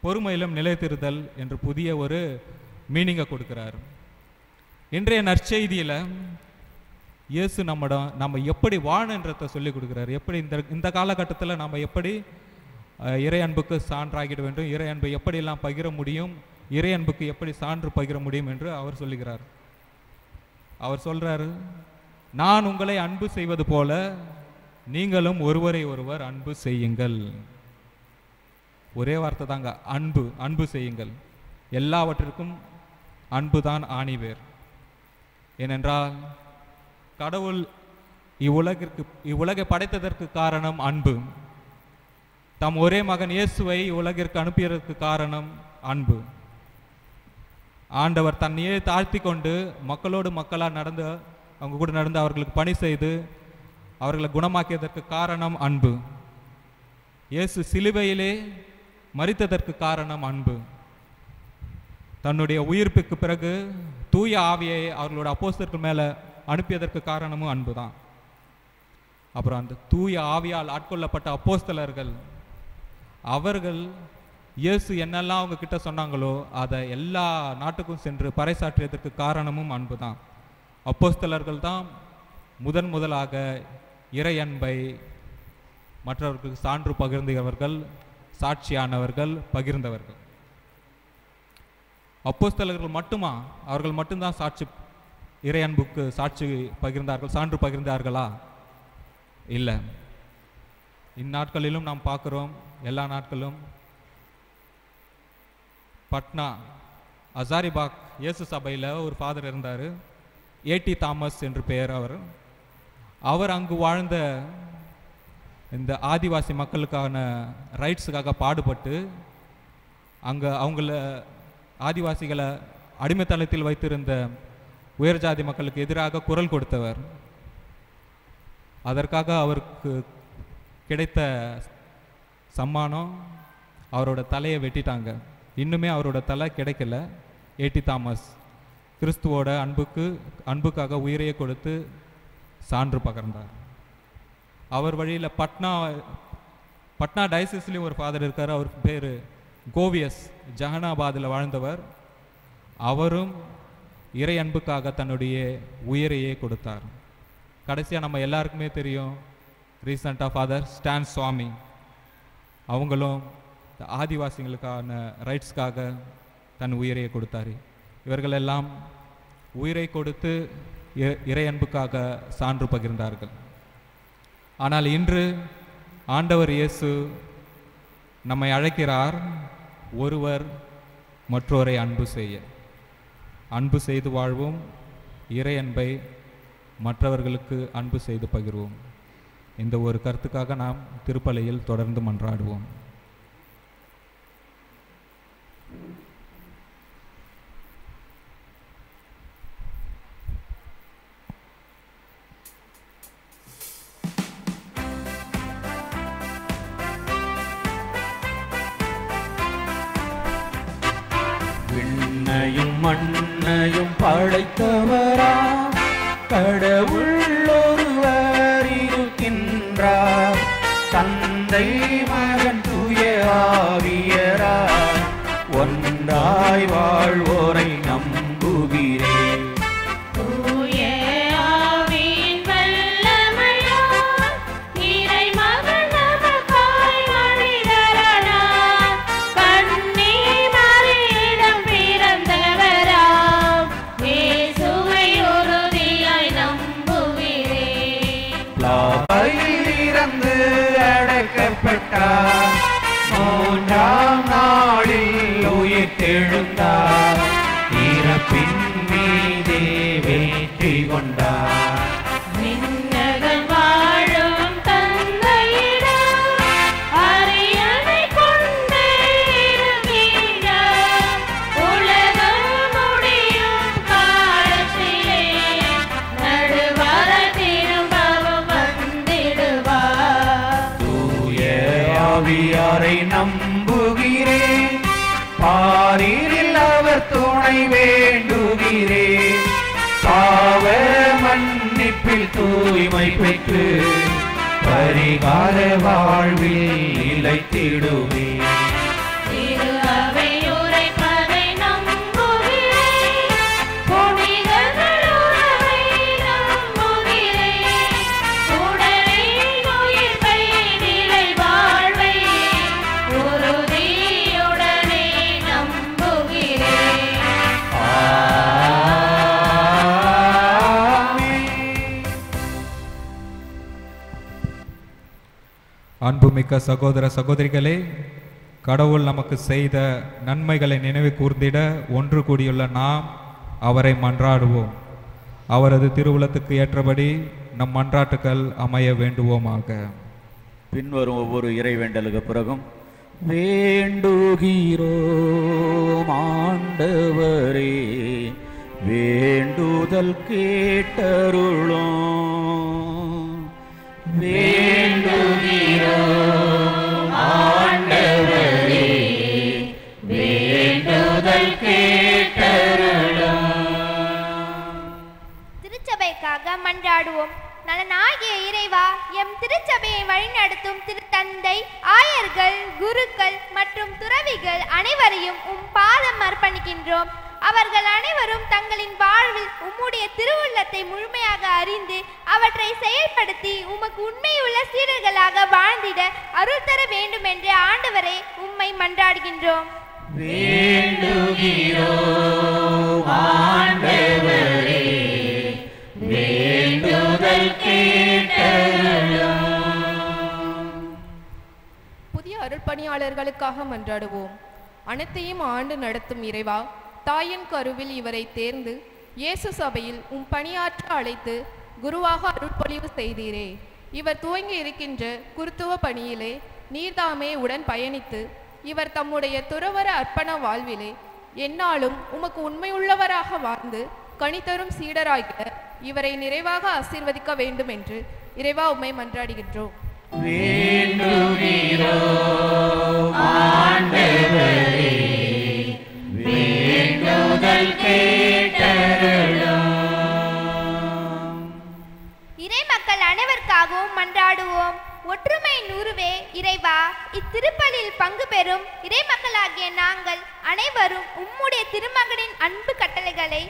பொறுமையிலும் நிலைத்திருத்தல் என்று புதிய ஒரு மீனிங்கை கொடுக்கிறார். இன்றைய நற்செய்தியில் இயேசு நம்ம எப்படி வாழன்றதை சொல்லி கொடுக்குறாரு. எப்படி இந்த காலகட்டத்தில் நம்ம எப்படி இறை அன்புக்கு சான்றாகிட வேண்டும், இறை அன்பை எப்படியெல்லாம் பகிர முடியும், இறை அன்புக்கு எப்படி சான்று பகிர முடியும் என்று அவர் சொல்லுகிறார். அவர் சொல்றாரு, நான் உங்களை அன்பு செய்வது போல நீங்களும் ஒருவரை ஒருவர் அன்பு செய்யுங்கள். ஒரே வார்த்தை தாங்க, அன்பு. அன்பு செய்யுங்கள். எல்லாவற்றிற்கும் அன்புதான் ஆணிவேர். ஏனென்றால் கடவுள் இவ்வுலகை படைத்ததற்கு காரணம் அன்பு. தம் ஒரே மகன் இயேசுவை உலகிற்கு அனுப்பியதற்கு காரணம் அன்பு. ஆண்டவர் தன்னையே தாழ்த்தி கொண்டு மக்களோடு மக்களாக நடந்து அவங்க கூட நடந்து அவர்களுக்கு பணி செய்து அவர்களை குணமாக்கியதற்கு காரணம் அன்பு. இயேசு சிலுவையிலே மரித்ததற்கு காரணம் அன்பு. தன்னுடைய உயிர்ப்புக்கு பிறகு தூய ஆவியை அவர்களோட அப்போஸ்தலர்கள் மேலே அனுப்பியதற்கு காரணமும் அன்பு தான். அப்புறம் அந்த தூய ஆவியால் ஆட்கொள்ளப்பட்ட அப்போஸ்தலர்கள், அவர்கள் இயேசு என்னெல்லாம் அவங்க கிட்ட சொன்னாங்களோ அதை எல்லா நாட்டுக்கும் சென்று பறைசாற்றியதற்கு காரணமும் அன்பு தான். அப்போஸ்தலர்கள் தான் முதலாக இறை அன்பை மற்றவர்களுக்கு சான்று பகிர்ந்தவர்கள், சாட்சியானவர்கள், பகிர்ந்தவர்கள். அப்போஸ்தலர்கள் மட்டுமா? அவர்கள் மட்டும்தான் சாட்சி, இறை அன்புக்கு சாட்சி பகிர்ந்தார்கள், சான்று பகிர்ந்தார்களா? இல்லை. இந்நாட்களிலும் நாம் பார்க்குறோம், எல்லா நாட்களும் பட்னா அசாரிபாக் இயேசு சபையில் ஒரு ஃபாதர் இருந்தார், ஏடி தாமஸ் என்று பெயர். அவர் அங்கு வாழ்ந்த இந்த ஆதிவாசி மக்களுக்கான ரைட்ஸுக்காக பாடுபட்டு அங்கே அவங்கள ஆதிவாசிகளை அடிமைத்தளத்தில் வைத்திருந்த உயர் ஜாதி மக்களுக்கு எதிராக குரல் கொடுத்தவர். அதற்காக அவருக்கு கிடைத்த சம்மானம் அவரோட தலையை வெட்டிட்டாங்க. இன்னுமே அவரோட தலை கிடைக்கல. ஏடி தாமஸ் கிறிஸ்துவோட அன்புக்காக உயிரையே கொடுத்து சான்று பகர்ந்தார். அவர் வழியில் பட்னா டயசிஸ்லேயும் ஒரு ஃபாதர் இருக்கார். அவருக்கு பேர் கோவியஸ், ஜஹனாபாதில் வாழ்ந்தவர். அவரும் இறை அன்புக்காக தன்னுடைய உயிரையே கொடுத்தார். கடைசியாக நம்ம எல்லாருக்குமே தெரியும், ரீசண்டாக ஃபாதர் ஸ்டான் சுவாமி, அவங்களும் ஆதிவாசிகளுக்கான ரைட்ஸ்க்காக தன் உயிரையை கொடுத்தார். இவர்கள் எல்லாம் உயிரை கொடுத்து இறை அன்புக்காக சான்று பகிர்ந்தார்கள். ஆனால் இன்று ஆண்டவர் இயேசு நம்மை அழைக்கிறார், ஒருவர் மற்றோரை அன்பு செய்ய. அன்பு செய்து வாழ்வோம், இறை அன்பை மற்றவர்களுக்கு அன்பு செய்து பகிர்வோம். இந்த ஒரு கருத்துக்காக நாம் திருப்பலியில் தொடர்ந்து மன்றாடுவோம். விண்ணையும் மண்ணையும் படைத்தவரா கடவுள் ஒருவர் இருக்கின்றார், தந்தை மகன் தூய ஆவியரா ஒன்றாய் வாழ்வோரை நம்புகிறேன். தூய ஆவியின் வல்லமையால் இறைமகன் நமக்காய் மனிதரானார், கன்னி மரியிடம் பிறந்தவராம் இயேசுவை உறுதியாய் நம்புகிறேன். பாவையில் இறந்து அடக்கப்பட்டார், மூன்றாம் நாளில் உயிர்த்தெழுந்தார், இறப்பின் மீதே வெற்றி கொண்டார். விண்ணகம் வாழும் தந்தையிடம் அரியணை கொண்டு இருக்கின்றார், உலகம் முடியும் காலத்திலே நடுவர திரும்பவும் வந்திடுவார். தூய ஆவியாரை நம்புகிறேன், பாரில் அவர் துணை வேண்டுகிறேன், பாவ மன்னிப்பில் தூய்மை பெற்று பரிகார வாழ்வில் நிலைத்திடுவேன். திரு அவை உரைப்பதை நம்புகிறேன், புனிதர்கள் உறவை நம்புகிறேன், உடலின் உயிர்ப்பை நிலை வாழ்வை உறுதியுடனே நம்புகிறேன். அன்புமிக்க சகோதர சகோதரிகளே, கடவுள் நமக்கு செய்த நன்மைகளை நினைவு கூர்ந்திட ஒன்று கூடியுள்ள நாம் அவரை மன்றாடுவோம். அவரது திருவுளத்துக்கு ஏற்றபடி நம் மன்றாட்டுக்கள் அமைய வேண்டுவோமாக. பின்வரும் ஒவ்வொரு இறைவேண்டலுக்கு பிறகும் வேண்டுகிறோம் ஆண்டவரே, வேண்டுதல் கேட்டருளும். வேண்டுகிறோம் ஆண்டவரே, வேண்டுதல் கேட்டருளும். திருச்சபைக்காக மன்றாடுவோம். நலனாகிய இறைவா, எம் திருச்சபையை வழிநடத்தும் திருத்தந்தை, ஆயர்கள், குருக்கள் மற்றும் துறவிகள் அனைவரையும் உம் பாதம் அர்ப்பணிக்கின்றோம். அவர்கள் அனைவரும் தங்களின் வாழ்வில் உம்முடைய திருவுள்ளத்தை முழுமையாக அறிந்து அவற்றை செயல்படுத்தி உமக்கு உண்மையுள்ள சீடர்களாக வாழ்ந்திட அருள் தர வேண்டும் என்று ஆண்டவரே உம்மை மன்றாடுகின்றோம். வேண்டுகிறோம் ஆண்டவரே, வேண்டுதல் கேட்டருளும். புதிய அருள்பணியாளர்களுக்காக மன்றாடுவோம். அனைத்தையும் ஆண்டு நடத்தும் இறைவா, தாயின் கருவில் இவரை தேர்ந்து இயேசு சபையில் உம் பணியாற்ற அழைத்து குருவாக அருள்பொழிவு செய்தீரே. இவர் துவங்கி இருக்கின்ற குருத்துவ பணியிலே நீர்தாமே உடன் பயணித்து இவர் தம்முடைய துறவற அர்ப்பண வாழ்விலே எந்நாளும் உமக்கு உண்மையுள்ளவராக வாழ்ந்து கனிதரும் சீடராகிய இவரை நிறைவாக ஆசீர்வதிக்க வேண்டும் என்று இறைவா உம்மை மன்றாடுகின்றோம். வேண்டுகிறோம் ஆண்டவரே, வேண்டுதல் கேட்டருளும். இறை மக்கள் அனைவருக்காகவும் மன்றாடுவோம். ஒற்றுமை நூறுவே இறைவா, இத்திருப்பலில் பங்கு பெறும் இறை மக்களாகிய நாங்கள் அனைவரும் உம்முடைய திருமகனின் அன்பு கட்டளைகளை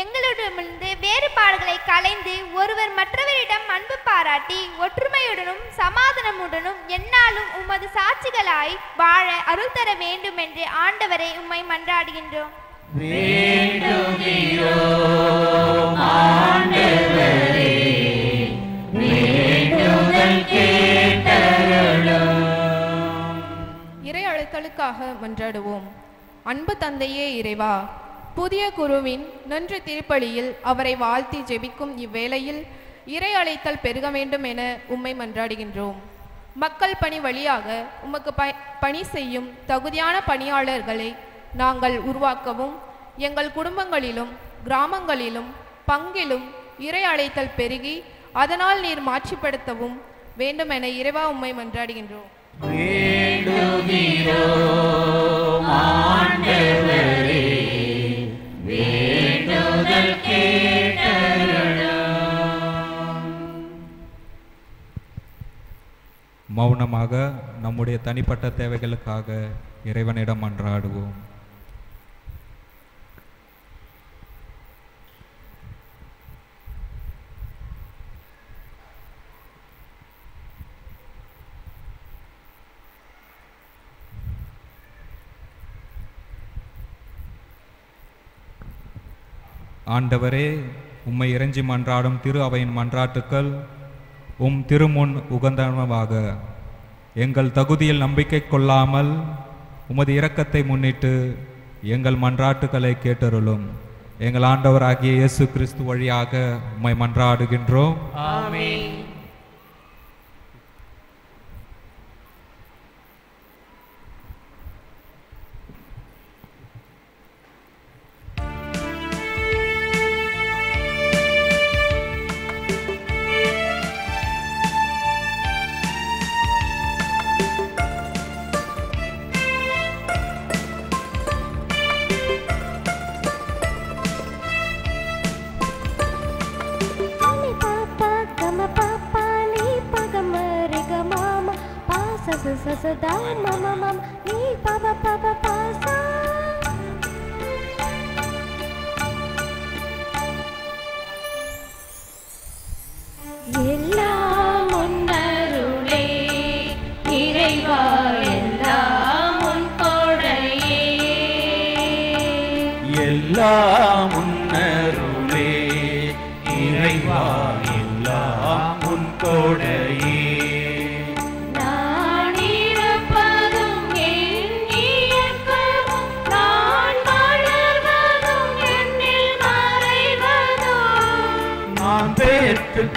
எங்களிடமிருந்து வேறுபாடுகளை களைந்து ஒருவர் மற்றவரிடம் அன்பு பாராட்டி ஒற்றுமையுடனும் சமாதானமுடனும் எந்நாளும் உமது சாட்சிகளாய் வாழ அருள் தர வேண்டும் என்று ஆண்டவரை உம்மை மன்றாடுகின்றோம். வேண்டுகிறோம் ஆண்டவரே, வேண்டுதல் கேட்டருளும். இறை அழைத்தலுக்காக மன்றாடுவோம். அன்பு தந்தையே இறைவா, புதிய குருவின் நன்று திருப்பலியில் அவரை வாழ்த்தி ஜெபிக்கும் இவ்வேளையில் இறை அழைத்தல் பெருக வேண்டும் என உம்மை மன்றாடுகின்றோம். மக்கள் பணி வழியாக உமக்கு பணி செய்யும் தகுதியான பணியாளர்களை நாங்கள் உருவாக்கவும் எங்கள் குடும்பங்களிலும் கிராமங்களிலும் பங்கிலும் இறை அழைத்தல் பெருகி அதனால் நீர் மாட்சிப்படுத்தவும் வேண்டும் என இறைவா உம்மை மன்றாடுகின்றோம். வேண்டுகிறோம் ஆண்டவரே, வேண்டுதல் கேட்டருளும். மௌனமாக நம்முடைய தனிப்பட்ட தேவைகளுக்காக இறைவனிடம் மன்றாடுவோம். ஆண்டவரே, உம்மை இறைஞ்சி மன்றாடும் திரு அவையின் மன்றாட்டுக்கள் உம் திருமுன் உகந்தனவாக எங்கள் தகுதியில் நம்பிக்கை கொள்ளாமல் உமது இரக்கத்தை முன்னிட்டு எங்கள் மன்றாட்டுக்களை கேட்டருளும். எங்கள் ஆண்டவராகிய இயேசு கிறிஸ்து வழியாக உம்மை மன்றாடுகின்றோம். ஆமென். Sasa mama mama ni papa papa pasa. எல்லாம் உன்னருளே இறைவா, எல்லாம் உன் கொடையே. எல்லாம் உன்னருளே இறைவா, எல்லாம் உன் கொடையே.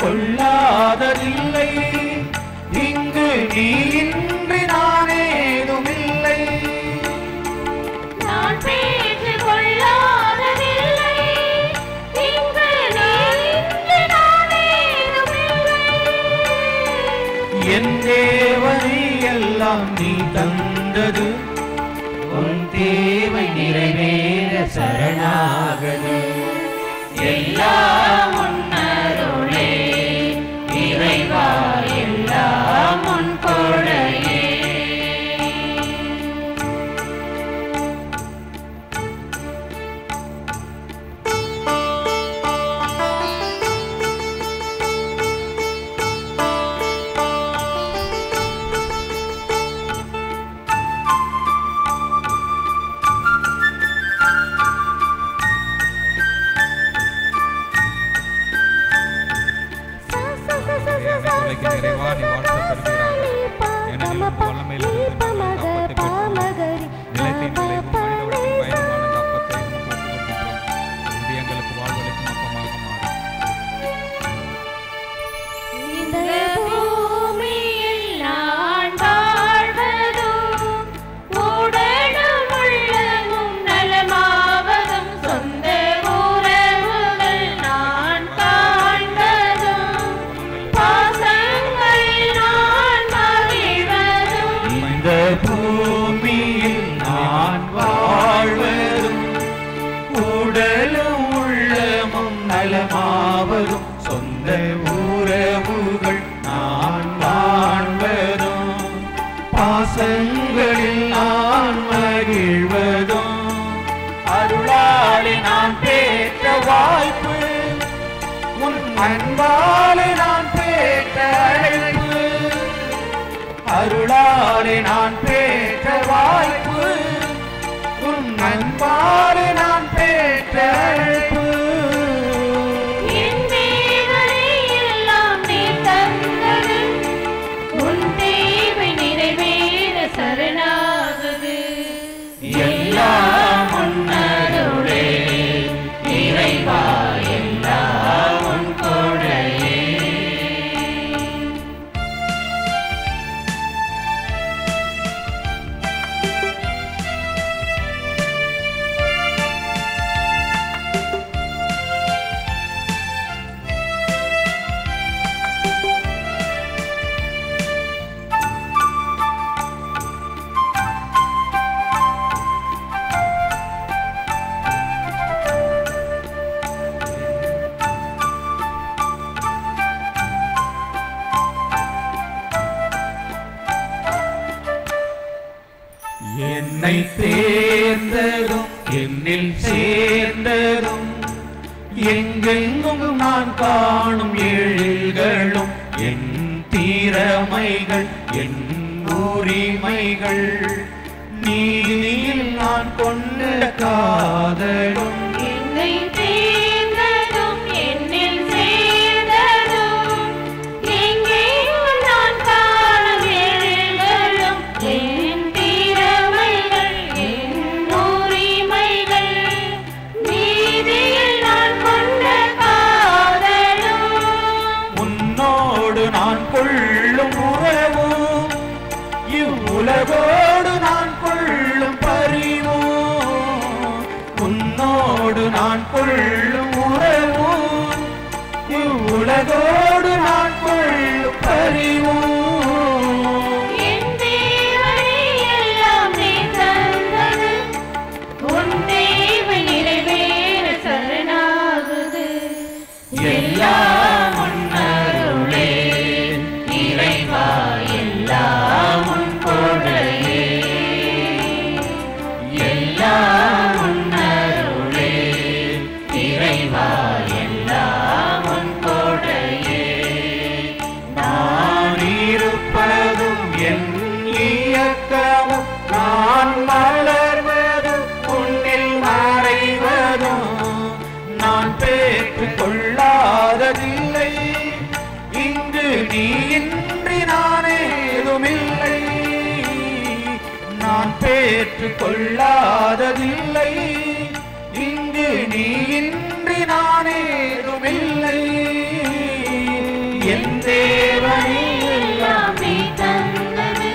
கொள்ளாததில்லை, இங்கு நீ இன்றி நான் ஏதுமில்லை. நான் பெற்றுக் கொள்ளாததில்லை, இங்கு நீ இன்றி நான் ஏதுமில்லை. என் தேவனை எல்லாம் நீ தந்தது, உன் தேவை நிறைவேற சரணாகது. எல்லாம் உன்னருளே இறைவா, எல்லாம் உன் கொடையே. வாழ்வழைக்கும் இறைவா நீ வாழ்த்த பெறுவீராக. ஏனெனில் உம் வல்லமையிலிருந்து நாங்கள் இந்த அப்பத்தை பெற்றுள்ளோம். நிலத்தின் நிலைவும் மனித உலகின் பயனுமான இந்த அப்பத்தை உமக்கு ஒப்புக்கொடுக்கிறோம். இது எங்களுக்கு வாழ்வழைக்கும் அப்பமாக மாறும். இந்த பூமியில் நான் வாழ்வதும் உடலும் உள்ளமும் நலமாவதும் சொந்த உறவுகள் நான் காண்பதும் பாசங்களில் நான் மகிழ்வதும் இந்த பூமியில் நான் வாழ்வதும் உடலும் உள்ளமும் நலமாவதும் சொந்த உறவுகள் நான் காண்பதும் பாசங்களில் நான் மகிழ்வதும் அருளாலே நான் பெற்ற வாய்ப்பு உன் அன்பாலே நான் பெற்ற அழைப்பு அருளாலே நான் பெற்ற வாய்ப்பு உன் அன்பாலே நான் பெற்ற அழைப்பு என் தேவனை எல்லாம் நீ தந்தது உன் தேவை நிறைவேற சரணாகுது எல்லாம் உன்னருளே இறைவா எல்லாம் உன் கொடையே என்னை தேர்ந்ததும் என்னில் சேர்ந்ததும் எங்கெங்கும் நான் காணும் எழில்களும் என் தீரமைகள் என் உரிமைகள் நீதியில் நான் கொண்ட காதலும் என்னை தேர்ந்ததும் என்னில் சேர்ந்ததும் எங்கெங்கும் நான் காணும் எழில்களும் என் திறமைகள் என் உரிமைகள் நீதியில் நான் கொண்ட காதலும் உன்னோடு நான் கொள்ளும் உறவும் இவ்வுலகோடு நான் கொள்ளும் பரிவும் உன்னோடு நான் கொள்ளும் உறவும் இவ்வுலகோடு நான் கொள்ளும் பரிவும் என் தேவனை எல்லாம் நீ தந்தது உன் தேவை நிறைவேற சரணாகுது எல்லாம் உன்னருளே இறைவா எல்லாம் உன் கொடையே எல்லாம் உன்னருளே இறைவா எல்லாம் உன் கொடையே நான் இருப்பதும் என் இயக்கமும் நான் மலர்வதும் உன்னில் மறைவதும் நான் பெற்றுக் கொள்ளாததில்லை இங்கு நீ இன்றி நான் ஏதுமில்லை நான் பெற்றுக் கொள்ளாததில்லை இங்கு நீ இன்றி நான் ஏதுமில்லை என் தேவனே எல்லாம் நீ தந்தது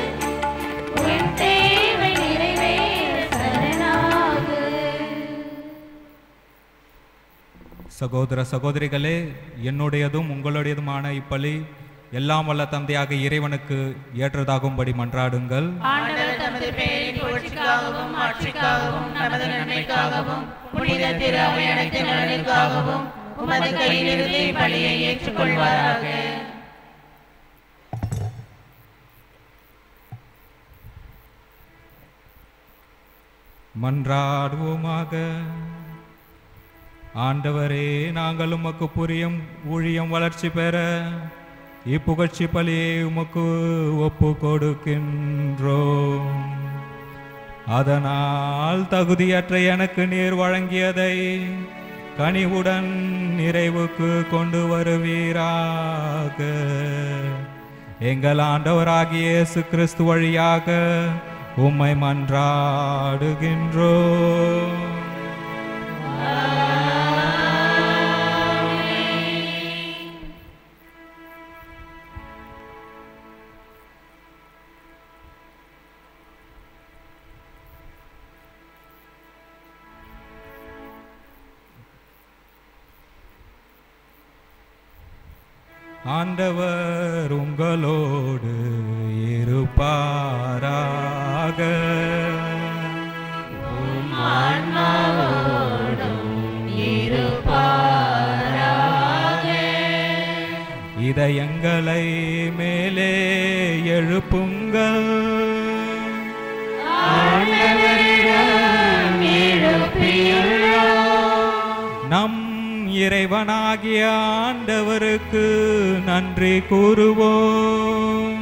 உன் தேவை நிறைவேற சரணாகுது சகோதர சகோதரிகளே, என்னுடையதும் உங்களுடையதுமான இப்பலி எல்லாம் வல்ல தந்தையாக இறைவனுக்கு ஏற்றதாகும்படி மன்றாடுங்கள். ஆண்டவர் தமது பெயரின் புகழ்ச்சிக்காகவும் ஆட்சிக்காகவும் நமது நன்மைக்காகவும் புனித திரு அவை அனைத்து நலனுக்காகவும் உமது கையிலிருந்து பலியை ஏற்றுக்கொள்வாராக. மன்றாடுவோமாக. ஆண்டவரே, நாங்கள் உமக்கு புரியும் ஊழியம் வளர்ச்சி பெற இப்புகழ்ச்சி பலியை உமக்கு ஒப்பு கொடுக்கின்றோம். அதனால் தகுதியற்ற எனக்கு நீர் வழங்கியதை கனிவுடன் நிறைவுக்கு கொண்டு வருவீராக. எங்கள் ஆண்டவராகிய இயேசு கிறிஸ்து வழியாக உம்மை மன்றாடுகின்றோம். ஆண்டவர் உங்களோடு இருப்பாராக. இதயங்களை மேலே எழுப்புங்கள். நம் இறைவனாகிய ஆண்டவருக்கு நன்றி கூறுவோம்.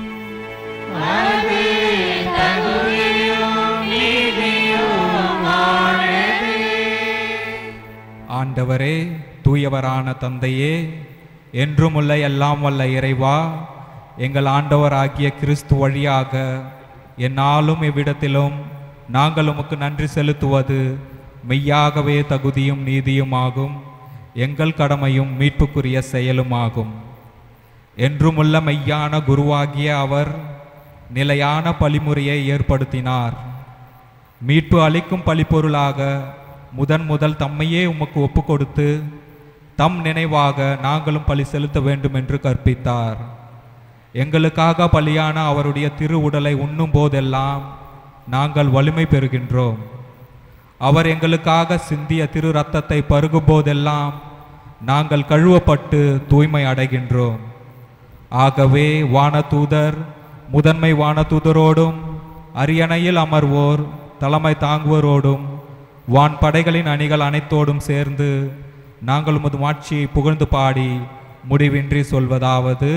ஆண்டவரே, தூயவரான தந்தையே, என்றுமுள்ள எல்லாம் வல்ல இறைவா, எங்கள் ஆண்டவராகிய கிறிஸ்து வழியாக எந்நாளும் இவ்விடத்திலும் நாங்கள் உமக்கு நன்றி செலுத்துவது மெய்யாகவே தகுதியும் நீதியுமாகும், எங்கள் கடமையும் மீட்புக்குரிய செயலுமாகும். என்றுமுள்ள மெய்யான குருவாகிய அவர் நிலையான பழிமுறையை ஏற்படுத்தினார். மீட்பு அளிக்கும் பழிப்பொருளாக முதல் தம்மையே உமக்கு ஒப்பு கொடுத்து தம் நினைவாக நாங்களும் பலி செலுத்த வேண்டும் என்று கற்பித்தார். எங்களுக்காக பலியான அவருடைய திரு உடலை உண்ணும் போதெல்லாம் நாங்கள் வலிமை பெறுகின்றோம். அவர் எங்களுக்காக சிந்திய திரு இரத்தத்தை பருகும் போதெல்லாம் நாங்கள் கழுவப்பட்டு தூய்மை அடைகின்றோம். ஆகவே வானதூதர், முதன்மை வானதூதரோடும் அரியணையில் அமர்வோர், தலைமை தாங்குவோரோடும் வான்படைகளின் அணிகள் அனைத்தோடும் சேர்ந்து நாங்கள் உமது மாட்சியை புகழ்ந்து பாடி முடிவின்றி சொல்வதாவது: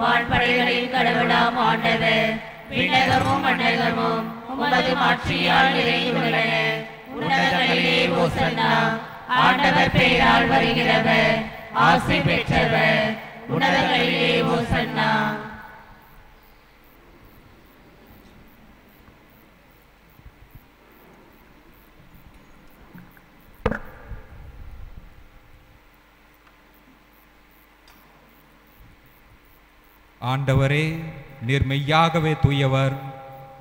வான்படைகளின் கடவுளாம் ஆண்டவர், விண்ணகமும் மண்ணகமும் உமது மாட்சியால் நிறைந்துள்ளன. உன்னதங்களிலே ஓசன்னா. ஆண்டவர் பெயரால் வருகிறவர் ஆசி பெற்றவர். உன்னதங்களிலே ஓசன்னா. ஆண்டவரே, நீர் மெய்யாகவே தூயவர்.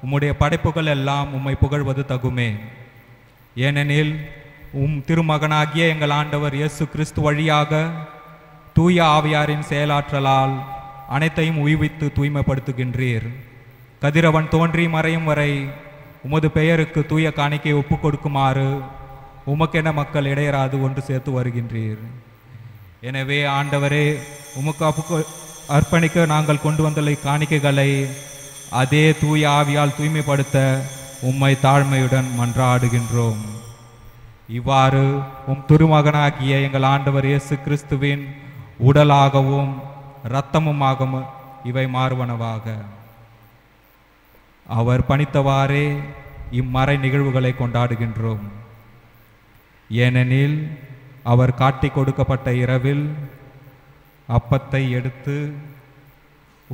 உம்முடைய படைப்புகள் எல்லாம் உம்மை புகழ்வது தகுமே. ஏனெனில் திருமகனாகிய எங்கள் ஆண்டவர் இயேசு கிறிஸ்து வழியாக தூய ஆவியாரின் செயலாற்றலால் அனைத்தையும் உய்வித்து தூய்மைப்படுத்துகின்றீர். கதிரவன் தோன்றி மறையும் வரை உமது பெயருக்கு தூய காணிக்கை ஒப்பு கொடுக்குமாறு உமக்கென மக்கள் இடையராது ஒன்று சேர்த்து வருகின்றீர். எனவே ஆண்டவரே, உமக்கு அர்ப்பணிக்க நாங்கள் கொண்டு வந்துள்ள காணிக்கைகளை அதே தூய ஆவியால் தூய்மைப்படுத்த உம்மை தாழ்மையுடன் மன்றாடுகின்றோம். இவ்வாறு திருமகனாகிய எங்கள் ஆண்டவர் இயேசு கிறிஸ்துவின் உடலாகவும் இரத்தமுமாகவும் இவை மாறுவனவாக. அவர் பணித்தவாறே இம்மறை நிகழ்வுகளை கொண்டாடுகின்றோம். ஏனெனில் அவர் காட்டிக் கொடுக்கப்பட்ட இரவில் அப்பத்தை எடுத்து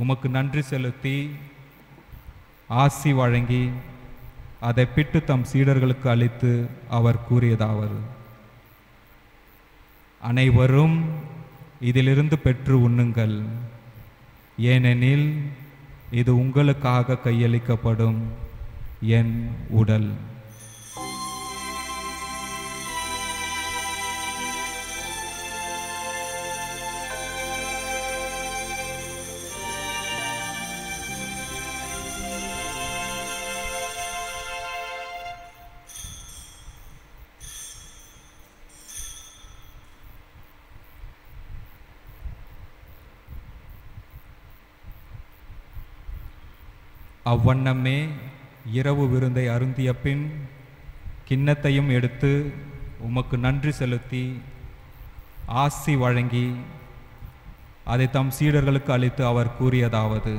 உமக்கு நன்றி செலுத்தி ஆசி வழங்கி அதை பிட்டு தம் சீடர்களுக்கு அளித்து அவர் கூறியதாவது: அனைவரும் இதிலிருந்து பெற்று உண்ணுங்கள், ஏனெனில் இது உங்களுக்காக கையளிக்கப்படும் என் உடல். அவ்வண்ணமே இரவு விருந்தை அருந்திய பின் கிண்ணத்தையும் எடுத்து உமக்கு நன்றி செலுத்தி ஆசி வழங்கி அதை தம் சீடர்களுக்கு அளித்து அவர் கூறியதாவது: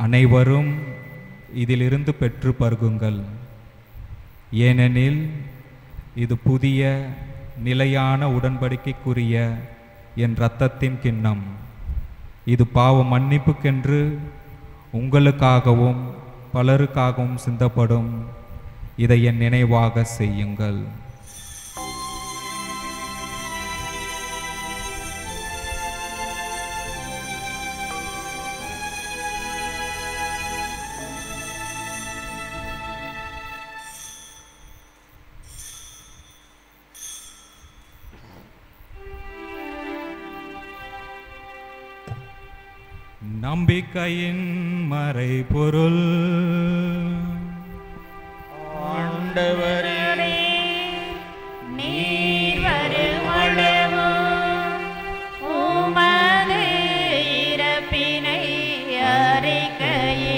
அனைவரும் இதிலிருந்து பெற்று பருகுங்கள், ஏனெனில் இது புதிய நிலையான உடன்படிக்கைக்குரிய என் இரத்தத்தின் கிண்ணம். இது பாவ மன்னிப்புக்கென்று உங்களுக்காகவும் பலருக்காகவும் சிந்தப்படும். இதை என் நினைவாக செய்யுங்கள். நம்பிக்கையின் மறைபொருள். ஆண்டவரே, நீர் வருமளவு உமது இறப்பினை அறிக்கையிடுகின்றோம்.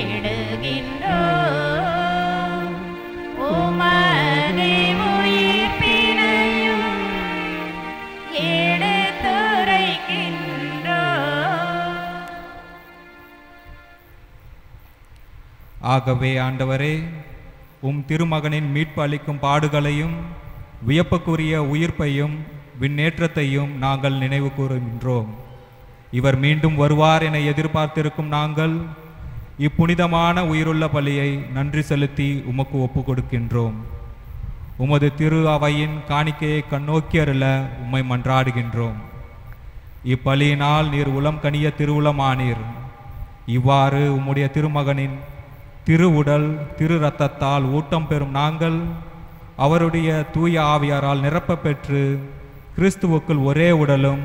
உமது உயிர்ப்பினையும் எடுத்துரைக்கின்றோம். ஆகவே ஆண்டவரே, திருமகனின் மீட்பு அளிக்கும் பாடுகளையும் வியப்புக்குரிய உயிர்ப்பையும் விண்ணேற்றத்தையும் நாங்கள் நினைவு கூறுகின்றோம். இவர் மீண்டும் வருவார் என எதிர்பார்த்திருக்கும் நாங்கள் இப்புனிதமான உயிருள்ள பலியை நன்றி செலுத்தி உமக்கு ஒப்பு கொடுக்கின்றோம். உமது திரு அவையின் காணிக்கையை கண்ணோக்கி அருள உம்மை மன்றாடுகின்றோம். இப்பலியினால் நீர் உளம் கனிய திருவுளமானீர். இவ்வாறு உம்முடைய திருமகனின் திருவுடல் திரு இரத்தத்தால் ஊட்டம் பெறும் நாங்கள் அவருடைய தூய ஆவியாரால் நிரப்ப பெற்று கிறிஸ்துவுக்குள் ஒரே உடலும்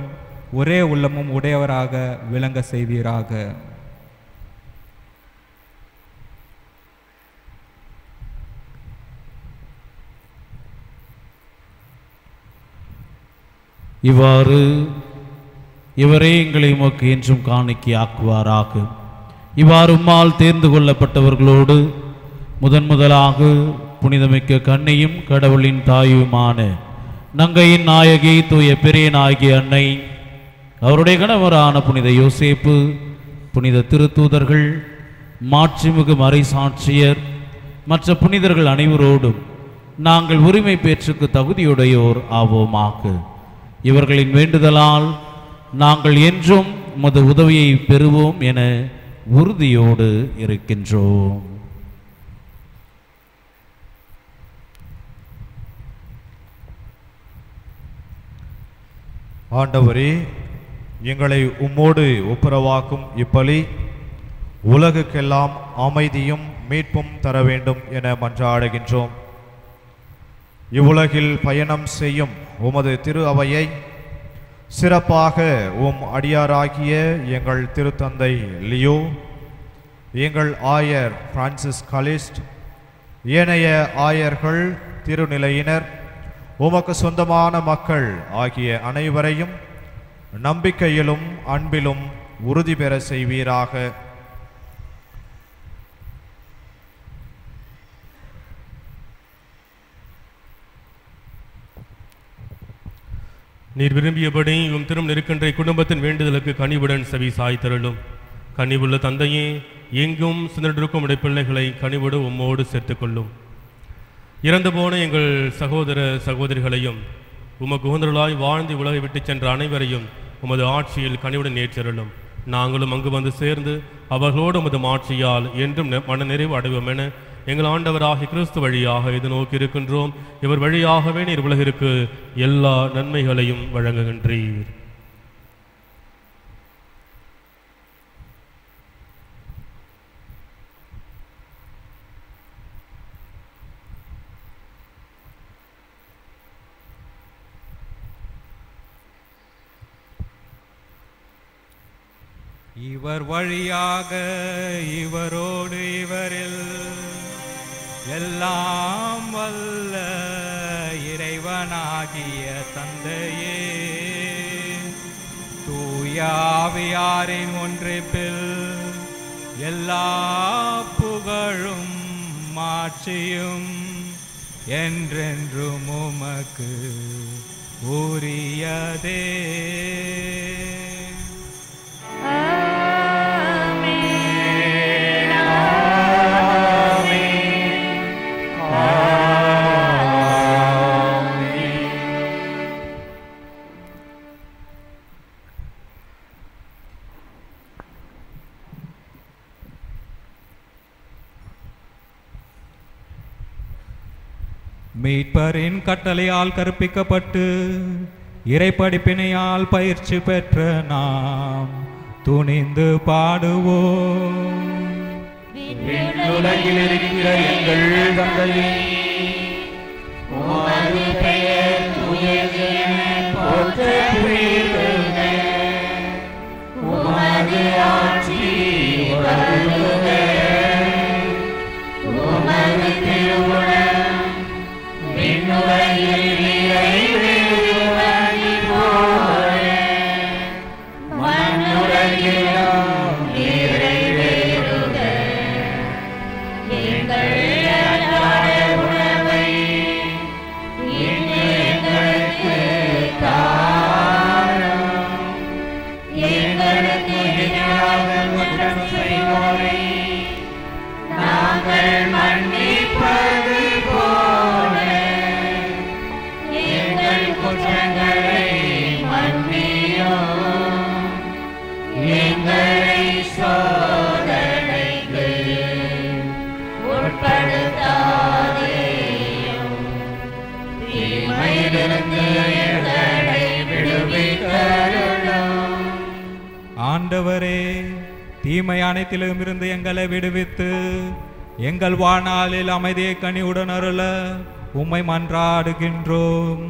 ஒரே உள்ளமும் உடையவராக விளங்க செய்வீராக. இவ்வாறு இவரே எங்களை உமக்கு என்றும் காணிக்கையாக்குவாராக. இவ்வாறு உம்மால் தேர்ந்து கொள்ளப்பட்டவர்களோடு முதலாக புனிதமிக்க கன்னியும் கடவுளின் தாயுமான நங்கையின் நாயகி தூய பெரியனாகிய அன்னை, அவருடைய கணவரான புனித யோசேப்பு, புனித திருத்தூதர்கள், மாட்சிமிகு மறைசாட்சியர், மற்ற புனிதர்கள் அனைவரோடும் நாங்கள் உரிமை பேச்சுக்கு தகுதியுடையோர் ஆவோமாக. இவர்களின் வேண்டுதலால் நாங்கள் என்றும் உமது உதவியை பெறுவோம் என உறுதியோடு இருக்கின்றோம். ஆண்டவரே, எங்களை உம்மோடு ஒப்புரவாக்கும் இப்பலி உலகுக்கெல்லாம் அமைதியும் மீட்பும் தர வேண்டும் என மன்றாடுகின்றோம். இவ்வுலகில் பயணம் செய்யும் உமது திரு அவையை சிறப்பாக அடியாராகிய எங்கள் திருத்தந்தை லியோ, எங்கள் ஆயர் பிரான்சிஸ் கலிஸ்ட், ஏனைய ஆயர்கள், திருநிலையினர், உமக்கு சொந்தமான மக்கள் ஆகிய அனைவரையும் நம்பிக்கையிலும் அன்பிலும் உறுதி பெற செய்வீராக. நீர் விரும்பியபடி திரும் நெருக்கின்ற குடும்பத்தின் வேண்டுதலுக்கு கனிவுடன் செவி சாய்த்தருளும். கனிவுள்ள தந்தையே, எங்கும் சிதறிருக்கும் உடைய பிள்ளைகளை கனிவோடு உம்மோடு சேர்த்துக்கொள்ளும். இறந்து போன எங்கள் சகோதர சகோதரிகளையும் உமக்கு உகந்தருளாய் வாழ்ந்து உலகை விட்டு சென்ற அனைவரையும் உமது ஆட்சியில் கனிவுடன் ஏற்றருளும். நாங்களும் அங்கு வந்து சேர்ந்து அவர்களோடு உமது ஆட்சியால் என்றும் மன நிறைவு அடைவோம் என எங்கள் ஆண்டவராகிய கிறிஸ்து வழியாக இது நோக்கி இருக்கின்றோம். இவர் வழியாகவே நீர் உலகிற்கு எல்லா நன்மைகளையும் வழங்குகின்றீர். இவர் வழியாக இவரோடு இவரில் எல்லாம் வல்ல இறைவனாகிய தந்தையே, தூய ஆவியாரின் ஒன்றிப்பில் எல்லா புகழும் மாட்சியும் என்றென்றும் உமக்கு உரியதே. மீட்பரின் கட்டளையால் கற்பிக்கப்பட்டு இறைப்படிப்பினையால் பயிற்சி பெற்ற நாம் துணிந்து பாடுவோம். உலகில் இருக்கிற எங்கள் தந்தையே, உமது பெயர் தூயது என போற்றப் பெறுக. உமது ஆட்சி வருக. உமது திருவுளம் விண்ணுலகில் நிறைவேறுவது போல மண்ணுலகிலும் நிறைவேறுக. எங்கள் அன்றாட உணவை இன்று எங்களுக்கு தாரும். எங்களுக்கு எதிராக குற்றம் செய்வோரை நாங்கள் மன்னிப்பது போல எங்கள் குற்றங்களை மன்னியும். எங்களை சோதனைக்கு உட்படுத்தாதேயும். தீமையிலிருந்து எங்களை விடுவித்தருளும். ஆண்டவரே, தீமை அனைத்திலும் இருந்து எங்களை விடுவித்து எங்கள் வாழ்நாளில் அமைதியை கனிவுடன் அருள உம்மை மன்றாடுகின்றோம்.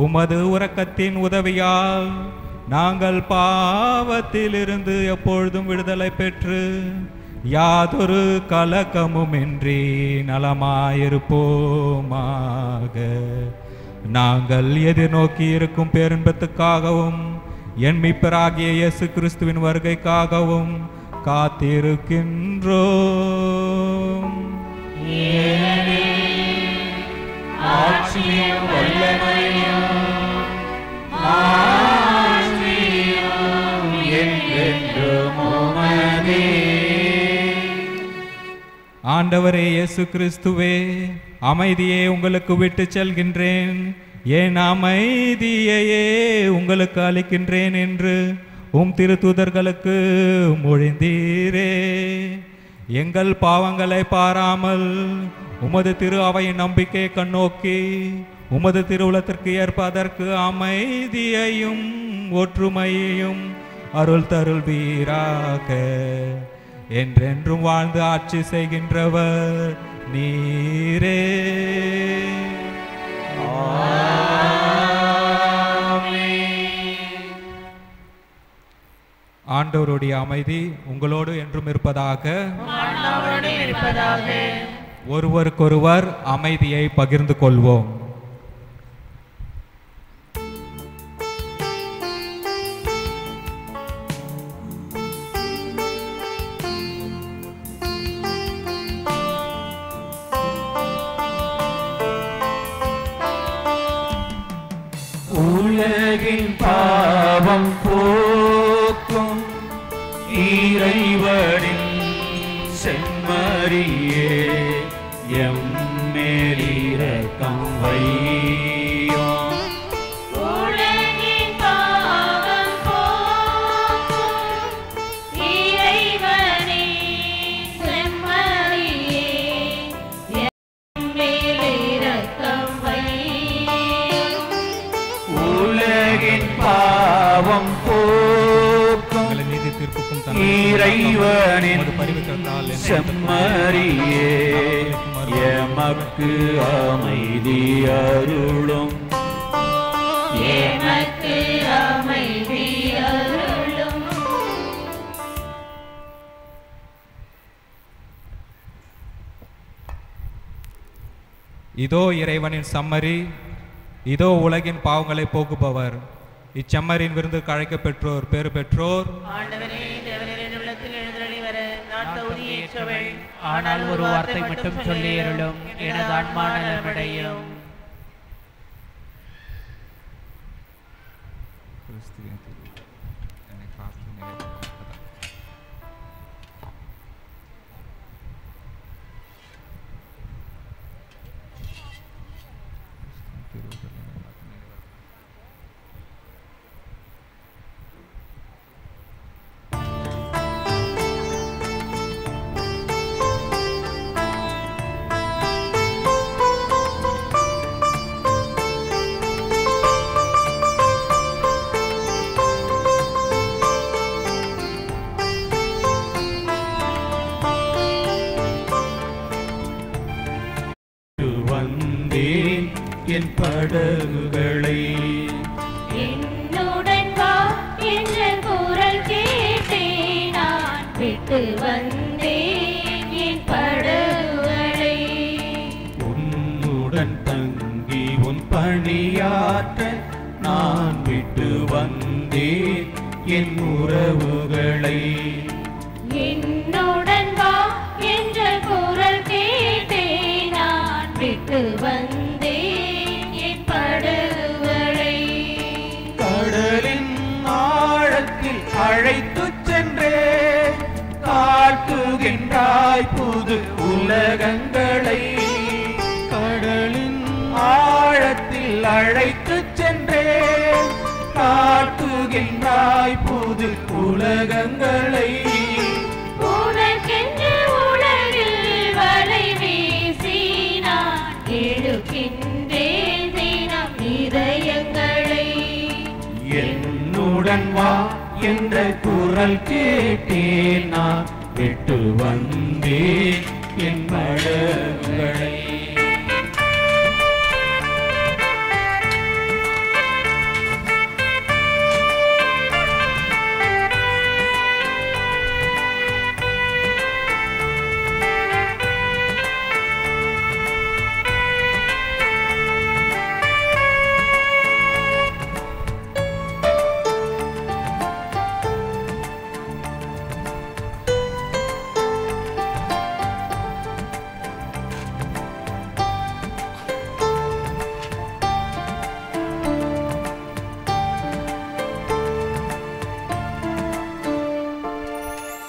உமது இரக்கத்தின் உதவியால் நாங்கள் பாவத்திலிருந்து எப்பொழுதும் விடுதலை பெற்று யாதொரு கலக்கமுமின்றி நலமாயிருப்போமாக. நாங்கள் எதிர்நோக்கி இருக்கும் பேரின்பத்துக்காகவும் என் மீட்பராகிய இயேசு கிறிஸ்துவின் வருகைக்காகவும் காத்திருக்கின்றோம். ஆட்சியும் வல்லமையும் மாட்சியும் என்றென்றும் உமதே. ஆண்டவரே இயேசு கிறிஸ்துவே, அமைதியே உங்களுக்கு விட்டு செல்கின்றேன், என் அமைதியையே உங்களுக்கு அளிக்கின்றேன் என்று உம் திருத்தூதர்களுக்கு மொழிந்தீரே. எங்கள் பாவங்களை பாராமல் உமது திரு அவையின் நம்பிக்கை கண்ணோக்கி உமது திருவுளத்திற்கு ஏற்ப அதற்கு அமைதியையும் ஒற்றுமையையும் அருள் தருள்வீராக. என்றென்றும் வாழ்ந்து ஆட்சி செய்கின்றவர் நீரே. ஆண்டவருடைய அமைதி உங்களோடு என்றும் இருப்பதாக. ஒருவருக்கொருவர் அமைதியை பகிர்ந்து கொள்வோம். உலகின் பாவம் போக்கும் இறைவனின் செம்மறியே, எம்மேல் இரக்கம் வையும். உலகின் பாவம் போக்கும் இறைவனின் செம்மறியே, எம்மேல் இரக்கம் வையும். உலகின் பாவம் போக்கும் இறைவனின் செம்மறியே, எமக்கு அமைதி அருளும். எமக்கு அமைதி அருளும். இதோ இறைவனின் சம்மரி, இதோ உலகின் பாவங்களை போக்குபவர். இச்சம்மரின் விருந்துக்கு அழைக்க பெற்றோர் பேறு பெற்றோர். ஆண்டவரே, தேவரின் உள்ளத்தில் எழுந்தருளி வர நான் தகுதியற்றவள். ஆனால் ஒரு வார்த்தை மட்டும் சொல்லி அருளும், எனது ஆன்மா நலமடையும். என் படகுகளை. என்னுடன் வா என்ற குரல் கேட்டே நான் விட்டு வந்தேன் என் படகுகளை. உன்னுடன் தங்கி உன் பணியாற்ற நான் விட்டு வந்தேன் என் உறவுகளை. என்னுடன் வா என்ற குரல் கேட்டே நான் விட்டு வந்தேன் என் படகுகளை. கடலின் ஆழத்தில் அழைத்துச் சென்றே காட்டுகின்றாய் புது உலகங்களை. கடலின் ஆழத்தில் அழைத்துச் சென்றே காட்டுகின்றாய் புது உலகங்களை. உனக்கென்று உலகில் வலை வீசி நான் இழுக்கின்றேன் தினம் இதயங்களை. என்னுடன் வா என்ற குரல் கேட்டேன் நான் விட்டு வந்தேன் என் படகுகளை.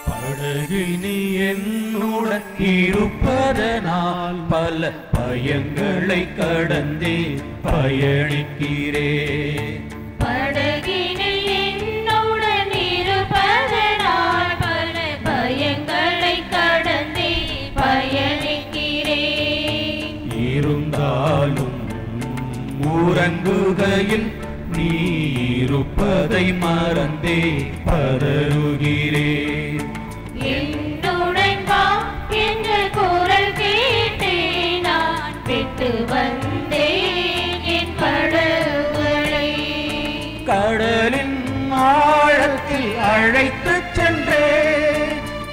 படகினி என்னுடன் இருப்பதனால் பல பயங்களை கடந்தே பயணிக்கிறேன். படகினில் என்னுடன் இருப்பதனால் பல பயங்களை கடந்தே பயணிக்கிறேன். இருந்தாலும் உறங்குகையில் நீ இருப்பதை மறந்தே பதறுகிறேன். என்னுடன் வா என்ற குரல் கேட்டே நான் விட்டு வந்தேன் என் படகுகளை. கடலின் ஆழத்தில் அழைத்துச் சென்றே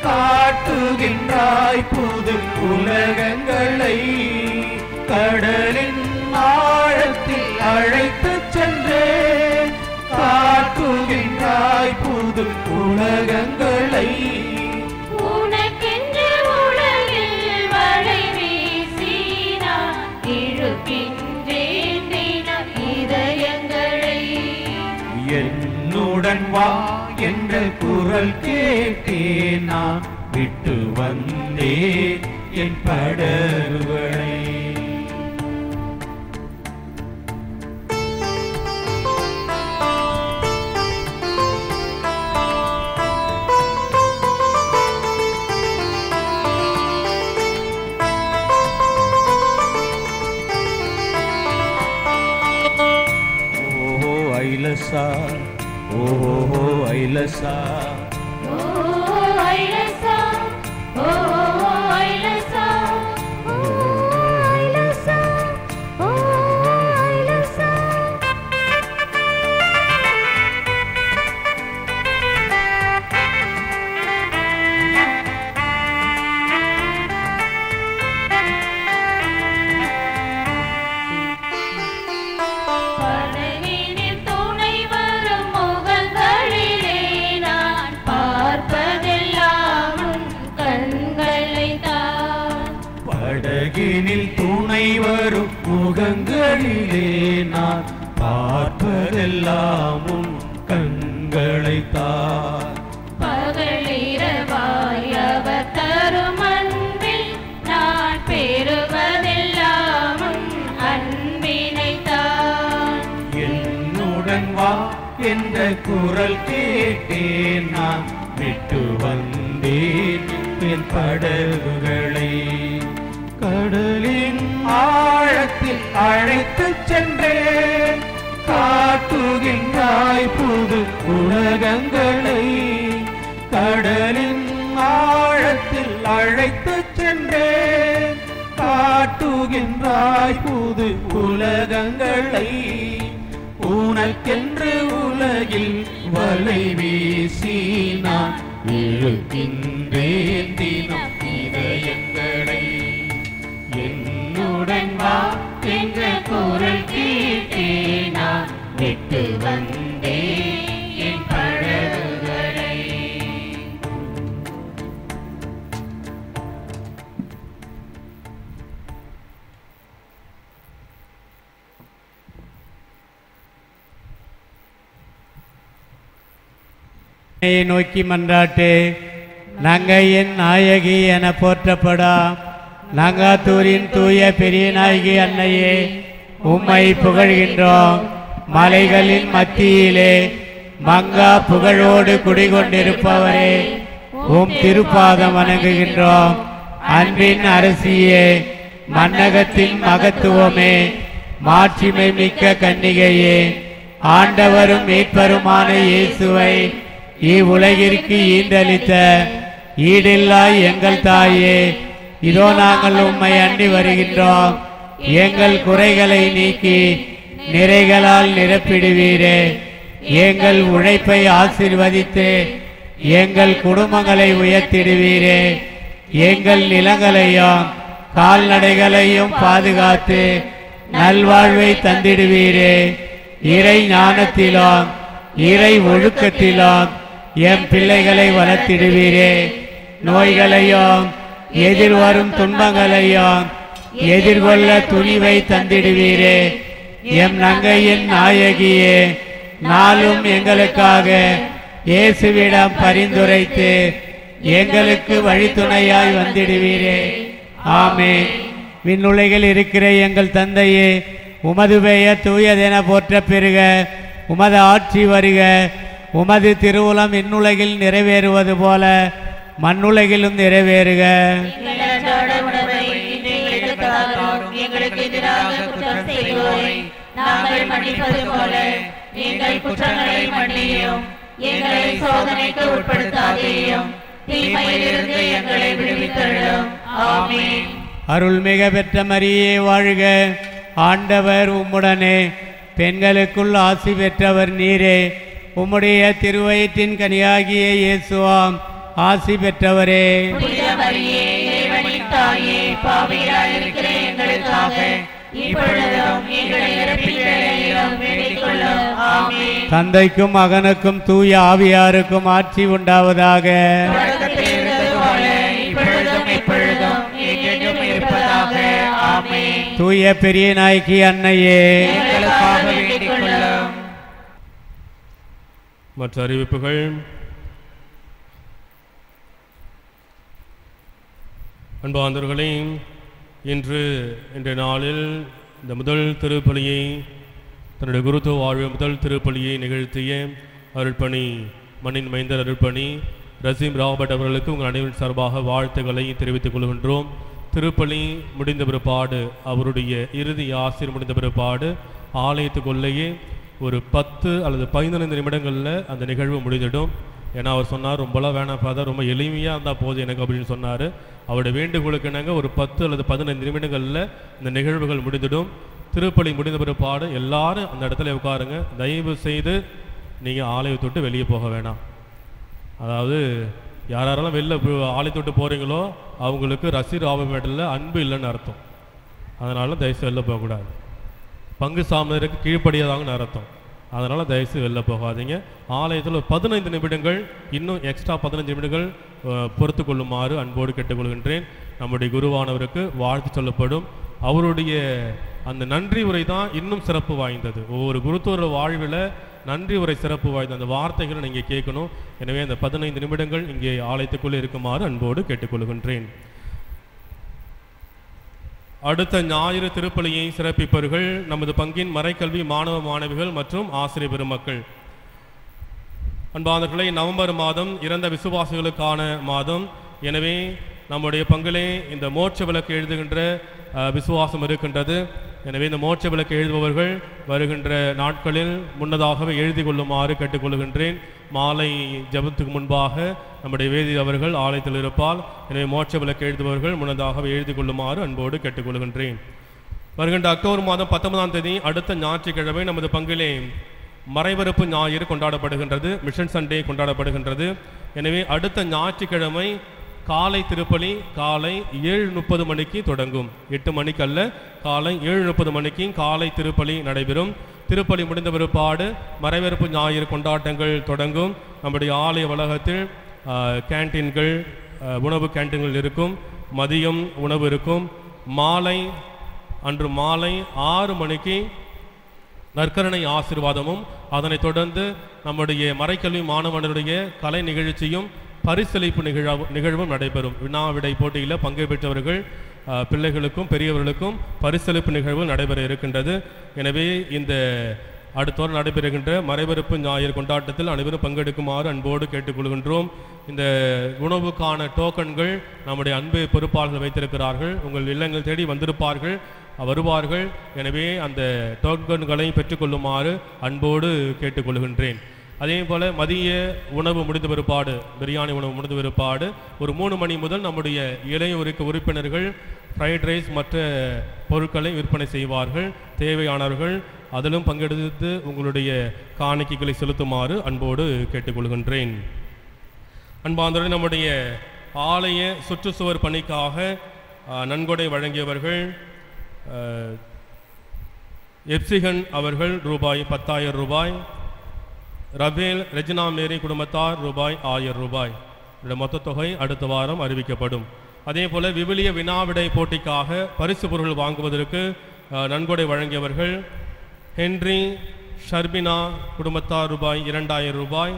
காட்டுகின்றாய் புது உலகங்களை. கடலின் ஆழத்தில் அழைத்துச் சென்றே காட்டுகின்றாய் புது உலகங்களை. உனக்கென்று உலகில் வலை வீசி நான் இழுக்கின்றேன் தினம் இதயங்களை. என்னுடன் வா என்ற குரல் கேட்டேன் நான் விட்டு வந்தேன் என் படகுகளை. ஐலசா ஓஹோ ஐலசா ஓ ஐலசா ஓ ஐலசா ஓ ஐலசா ஓ ஐலசா. படகினில் துணை வரும் முகங்களிலே நான் பார்ப்பதெல்லாம் உன் கண்களைத்தான். படகினில் துணை வரும் முகங்களிலே நான் பார்ப்பதெல்லாம் உன் கண்களைத்தான். பகலிரவாய் அவர் தரும் அன்பில் நான் பெறுவதெல்லாம் உன் அன்பினைத்தான். என்னுடன் வா என்ற குரல் கேட்டேன் நான் விட்டு வந்தேன் என் படகுகளை. கடலின் ஆழத்தில் அழைத்துச் சென்றேன் காட்டுகின்றாய் புது உலகங்களை. கடலின் ஆழத்தில் அழைத்துச் சென்றேன் காட்டுகின்றாய் புது உலகங்களை உனக்கென்று உலகில் வலை வீசி நான் இழுக்கின்றேன் தினம் இதயங்களை. என்னுடன் வா என்ற குரல் கேட்டே நான் விட்டு வந்தேன் என் படகுகளை. நோக்கி மன்றாட்டு. நங்கையின் நாயகி என போற்றப்படா நங்காத்தூரின் தூய பெரிய நாயகி அன்னையே, உம்மை புகழ்கின்றோம். மலைகளின் மத்தியிலே மங்கா புகழோடு குடிகொண்டிருப்பவரே, உம் திருப்பாதம் வணங்குகின்றோம். அன்பின் அரசியே, மன்னகத்தின் மகத்துவமே, மாட்சிமை மிக்க கன்னிகையே, ஆண்டவரும் மீட்பருமான இயேசுவை இவ்வுலகிற்கு ஈண்டளித்த ஈடில்லா எங்கள் தாயே, இதோ நாங்கள் உம்மை அண்டி வருகின்றோம். எங்கள் குறைகளை நீக்கி நிறைகளால் நிரப்பிடுவீரே. எங்கள் உழைப்பை ஆசீர்வதித்து எங்கள் குடும்பங்களை உயர்த்திடுவீரே. எங்கள் நிலங்களையும் கால்நடைகளையும் பாதுகாத்து நல்வாழ்வை தந்திடுவீரே. இறை ஞானத்திலும் இறை ஒழுக்கத்திலும் எம் பிள்ளைகளை வளர்த்திடுவீரே. நோய்களையும் எதிர்வரும் துன்பங்களையும் எதிர்கொள்ள துணிவை தந்திடுவீரே. எம் நங்கையின் நாயகியே, நாளும் எங்களுக்காக இயேசுவிடம் பரிந்துரைத்து எங்களுக்கு வழித்துணையாய் வந்திடுவீரே. ஆமென். விண்ணுலகில் இருக்கிற எங்கள் தந்தையே, உமது பெயர் தூயதென போற்ற பெறுக. உமது ஆட்சி வருக. உமது திருவுளம் விண்ணுலகில் நிறைவேறுவது போல மண்ணுலகிலும் நிறைவேறுக. எங்களுக்கு எதிராக குற்றம் செய்வோரை நாங்கள் மன்னிப்பது போல எங்கள் குற்றங்களை மன்னியும். எங்களை சோதனைக்கு உட்படுத்தாதேயும், தீமையிலிருந்து எங்களை விடுவித்தருளும். ஆமென். அருள்மிக பெற்ற மரியே வாழ்க. ஆண்டவர் உம்முடனே. பெண்களுக்குள் ஆசி பெற்றவர் நீரே. உம்முடைய திருவயிற்றின் கனியாகிய இயேசுவாம் ஆசி பெற்றவரே. பாவிகளாயிருக்கிற எங்களுக்காக இப்பொழுதும் எங்கள் இறப்பின் வேளையிலும் வேண்டிக் கொள்ளும். ஆமென். தந்தைக்கும் மகனுக்கும் தூய ஆவியாருக்கும் ஆட்சி உண்டாவதாக. தொடக்கத்தில் இருந்தது போல இப்பொழுதும் எப்பொழுதும் என்றென்றும் இருப்பதாக. ஆமென். தூய பெரிய நாயகி அன்னையே, எங்களுக்காக வேண்டிக் கொள்ளும். மற்ற அறிவிப்புகள். அன்பார்ந்தவர்களே, இன்றைய நாளில் இந்த முதல் திருப்பலியை தன்னுடைய குருத்துவ வாழ்வு முதல் திருப்பலியை நிகழ்த்திய அருட்பணி மண்ணின் மைந்தர் அருட்பணி ரசீம் ராபர்ட் அவர்களுக்கு உங்கள் அனைவரின் சார்பாக வாழ்த்துக்களை தெரிவித்துக் கொள்கின்றோம். திருப்பலி முடிந்த பிற்பாடு, அவருடைய இறுதி ஆசிர் முடிந்த பிற்பாடு ஆலயத்துக்குள்ளேயே ஒரு 10 அல்லது 15 நிமிடங்களில் அந்த நிகழ்வு முடிந்துடும். ஏன்னா அவர் சொன்னார், ரொம்பலாம் வேணாம் ஃபாதர், ரொம்ப எளிமையாக இருந்தால் போதும் எனக்கு அப்படின்னு சொன்னார். அவருடைய வேண்டுகோளுக்கு என்னங்க ஒரு 10 அல்லது 15 நிமிடங்களில் இந்த நிகழ்வுகள் முடிந்துடும். திருப்பலி முடிந்த பிற்பாடு எல்லாரும் அந்த இடத்துல உட்காருங்க. தயவு செய்து நீங்கள் ஆலயத்தை விட்டு வெளியே போக வேணாம். அதாவது யாரெல்லாம் வெளில ஆலயத்தை விட்டு போகிறீங்களோ அவங்களுக்கு ரசீர் ஆபமேட்டில் அன்பு இல்லைன்னு அர்த்தம். அதனால் தயவுசெய்து வெளில போகக்கூடாது. பங்கு சாமியருக்கு கீழ்ப்படியாதாங்கன்னு அர்த்தம். அதனால் தயவுசெய்து வெளில போகாதீங்க. ஆலயத்தில் 15 நிமிடங்கள், இன்னும் எக்ஸ்ட்ரா 15 நிமிடங்கள் பொறுத்து கொள்ளுமாறு அன்போடு கேட்டுக்கொள்கின்றேன். நம்முடைய குருவானவருக்கு வாழ்த்து சொல்லப்படும். அவருடைய அந்த நன்றி உரை தான் இன்னும் சிறப்பு வாய்ந்தது. ஒவ்வொரு குருத்துவ வாழ்வில் நன்றி உரை சிறப்பு வாய்ந்த அந்த வார்த்தைகளை நீங்கள் கேட்கணும். எனவே அந்த 15 நிமிடங்கள் இங்கே ஆலயத்துக்குள்ளே இருக்குமாறு அன்போடு கேட்டுக்கொள்கின்றேன். அடுத்த ஞாயிறு திருப்பலியை சிறப்பிப்பவர்கள் நமது பங்கின் மறைக்கல்வி மாணவ மாணவிகள் மற்றும் ஆசிரியர் பெருமக்கள். அன்பானவர்களே, நவம்பர் மாதம் இறந்த விசுவாசிகளுக்கான மாதம். எனவே நம்முடைய பங்கிலே இந்த மோட்ச விளக்கு எழுதுகின்ற விசுவாசம் இருக்கின்றது. எனவே இந்த மோட்ச விளக்கு எழுதுபவர்கள் வருகின்ற நாட்களில் முன்னதாகவே எழுதி கொள்ளுமாறு கேட்டுக்கொள்கின்றேன். மாலை ஜபத்துக்கு முன்பாக நம்முடைய வேதி அவர்கள் ஆலயத்தில் இருப்பால், எனவே மோட்ச விளக்கு எழுதுபவர்கள் முன்னதாகவே எழுதி கொள்ளுமாறு அன்போடு கேட்டுக்கொள்கின்றேன். வருகின்ற அக்டோபர் மாதம் 19ஆம் தேதி அடுத்த ஞாயிற்றுக்கிழமை நமது பங்கிலே மறைவறுப்பு ஞாயிறு கொண்டாடப்படுகின்றது, மிஷன் சண்டே கொண்டாடப்படுகின்றது. எனவே அடுத்த ஞாயிற்றுக்கிழமை காலை திருப்பலி காலை 7:30 மணிக்கு தொடங்கும். 8 மணிக்கு அல்ல, காலை 7:30 மணிக்கு காலை திருப்பலி நடைபெறும். திருப்பலி முடிந்த பிற்பாடு மறைவறுப்பு ஞாயிறு கொண்டாட்டங்கள் தொடங்கும். நம்முடைய ஆலய வளாகத்தில் கேன்டீன்கள், உணவு கேன்டீன்கள் இருக்கும். மதியம் உணவு இருக்கும். அன்று மாலை 6 மணிக்கு நற்கருணை ஆசீர்வாதமும், அதனைத் தொடர்ந்து நம்முடைய மறைக்கல்வி மாணவனுடைய கலை நிகழ்ச்சியும் பரிசளிப்பு நிகழ்வும் நடைபெறும். வினா விடை போட்டியில் பங்கு பெற்றவர்கள் பிள்ளைகளுக்கும் பெரியவர்களுக்கும் பரிசளிப்பு நிகழ்வு நடைபெற இருக்கின்றது. எனவே இந்த அடுத்த வாரம் நடைபெறுகின்ற மறைவறுப்பு ஞாயிறு கொண்டாட்டத்தில் அனைவரும் பங்கெடுக்குமாறு அன்போடு கேட்டுக்கொள்கின்றோம். இந்த உணவுக்கான டோக்கன்கள் நம்முடைய அன்பு பொறுப்பாளர்கள் வைத்திருக்கிறார்கள். உங்கள் இல்லங்கள் தேடி வருவார்கள். எனவே அந்த டோக்கன்களை பெற்றுக்கொள்ளுமாறு அன்போடு கேட்டுக்கொள்கின்றேன். அதே போல் மதிய உணவு முடிந்த பிற்பாடு, பிரியாணி உணவு முடிந்த பிற்பாடு ஒரு 3 மணி முதல் நம்முடைய இளையோருக்கு உறுப்பினர்கள் ஃப்ரைட் ரைஸ் மற்ற பொருட்களை விற்பனை செய்வார்கள். தேவையானவர்கள் அதிலும் பங்கெடுத்து உங்களுடைய காணிக்கைகளை செலுத்துமாறு அன்போடு கேட்டுக்கொள்கின்றேன். அன்பார்ந்தவர்களே, நம்முடைய ஆலய சுற்றுச்சுவர் பணிக்காக நன்கொடை வழங்கியவர்கள் எப்சிகன் அவர்கள் ரூபாய் 10,000, ரபேல் ரெஜினா மேரி குடும்பத்தார் ரூபாய் 1000. இந்த மொத்த தொகை அடுத்த வாரம் அறிவிக்கப்படும். அதே போல விவிலிய வினாவிடை போட்டிக்காக பரிசு பொருள் வாங்குவதற்கு நன்கொடை வழங்கியவர்கள் ஹென்றி ஷர்பினா குடும்பத்தார் ரூபாய் 2,000,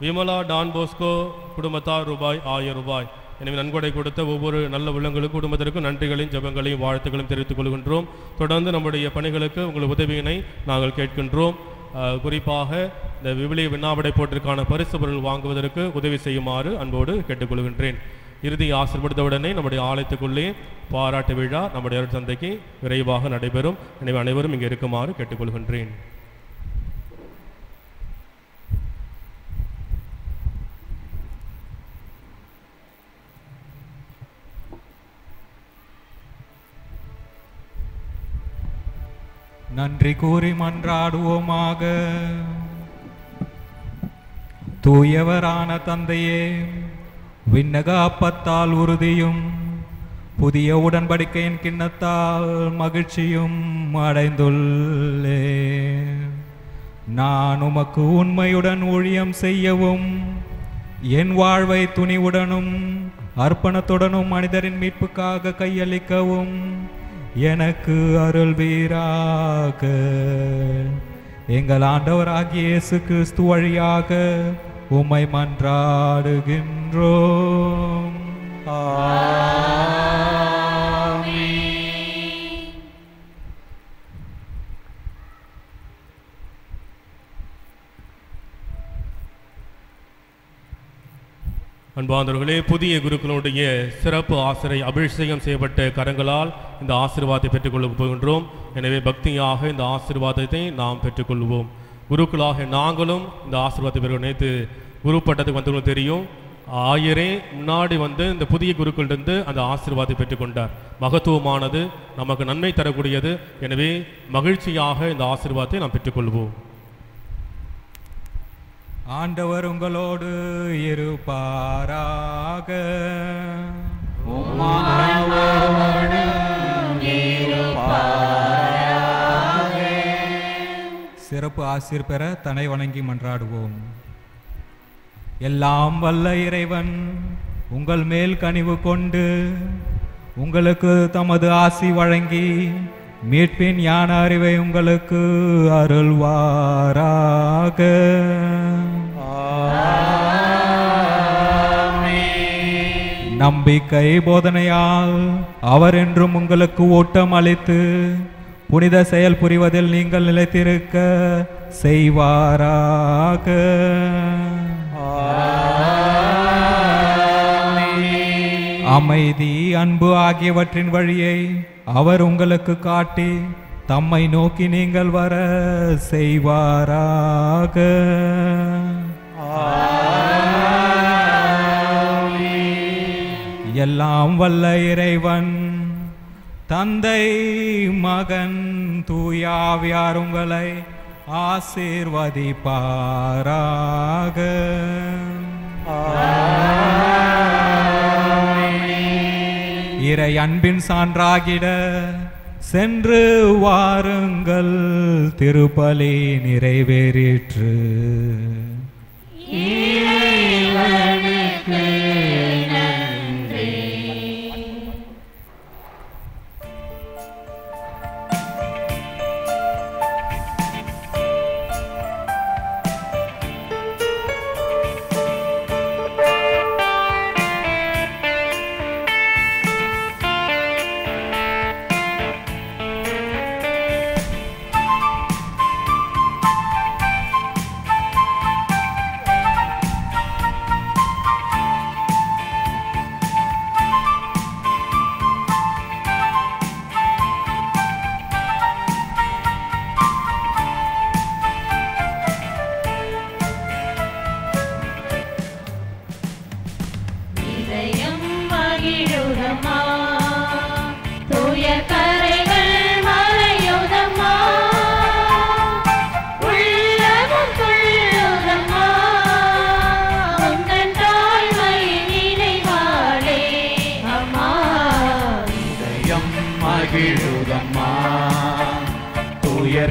விமலா டான்போஸ்கோ குடும்பத்தார் ரூபாய் 1000. எனவே நன்கொடை கொடுத்த ஒவ்வொரு நல்ல உள்ளங்களுக்கும் குடும்பத்திற்கும் நன்றிகளையும் ஜெபங்களையும் வாழ்த்துக்களையும் தெரிவித்துக் கொள்கின்றோம். தொடர்ந்து நம்முடைய பணிகளுக்கு உங்கள் உதவியினை நாங்கள் கேட்கின்றோம். குறிப்பாக இந்த விவிலிய வினாவிடை போட்டிற்கான பரிசு பொருள் வாங்குவதற்கு உதவி செய்யுமாறு அன்போடு கேட்டுக்கொள்கின்றேன். இறுதி ஆசீர்வதித்தவுடனே நம்முடைய ஆலயத்துக்குள்ளே பாராட்டு விழா நம்முடைய அருள் தந்தைக்கு விரைவாக நடைபெறும். எனவே அனைவரும் இங்கே இருக்குமாறு கேட்டுக்கொள்கின்றேன். நன்றி கூறி மன்றாடுவோமாக. தூயவரான தந்தையே, விண்ணக அப்பத்தால் உறுதியும் புதிய உடன்படிக்கையின் கிண்ணத்தால் மகிழ்ச்சியும் அடைந்துள்ளே. நான் உமக்கு உண்மையுடன் ஊழியம் செய்யவும் என் வாழ்வை துணிவுடனும் அர்ப்பணத்துடனும் மனிதரின் மீட்புக்காக கையளிக்கவும் எனக்கு அருள்வீராக. எங்கள் ஆண்டவராகிய இயேசு கிறிஸ்து வழியாக உம்மை மன்றாடுகின்றோம். அன்பார்ந்தவர்களே, புதிய குருக்களுடைய சிறப்பு ஆசிரியை அபிஷேகம் செய்யப்பட்ட கரங்களால் இந்த ஆசீர்வாதத்தை பெற்றுக்கொள்ள போகின்றோம். எனவே பக்தியாக இந்த ஆசீர்வாதத்தை நாம் பெற்றுக்கொள்வோம். குருக்களாக நாங்களும் இந்த ஆசீர்வாதத்தை பெறுவோம். நேற்று குரு பட்டத்துக்கு வந்தவங்களுக்கு தெரியும், ஆயரே முன்னாடி இந்த புதிய குருக்களிலிருந்து அந்த ஆசீர்வாதத்தை பெற்றுக்கொண்டார். மகத்துவமானது, நமக்கு நன்மை தரக்கூடியது. எனவே மகிழ்ச்சியாக இந்த ஆசீர்வாதத்தை நாம் பெற்றுக்கொள்வோம். ஆண்டவர் உங்களோடு இருப்பாராக. சிறப்பு ஆசீர் பெற தலை வணங்கி மன்றாடுவோம். எல்லாம் வல்ல இறைவன் உங்கள் மேல் கனிவு கொண்டு உங்களுக்கு தமது ஆசி வழங்கி மீட்பின் ஞான அறிவை உங்களுக்கு அருள்வாராக. நம்பிக்கை போதனையால் அவர் என்றும் உங்களுக்கு ஓட்டம் அளித்து புனித செயல் புரிவதில் நீங்கள் நிலைத்திருக்க செய்வாராக. அமைதி, அன்பு ஆகியவற்றின் வழியை அவர் உங்களுக்கு காட்டி தம்மை நோக்கி நீங்கள் வர செய்வாராக. எல்லாம் வல்ல இறைவன் தந்தை மகன் தூயாவியார் உங்களை ஆசீர்வதிப்பாராக. இறை அன்பின் சான்றாகிட சென்று வாருங்கள், திருப்பலி நிறைவேறிற்று.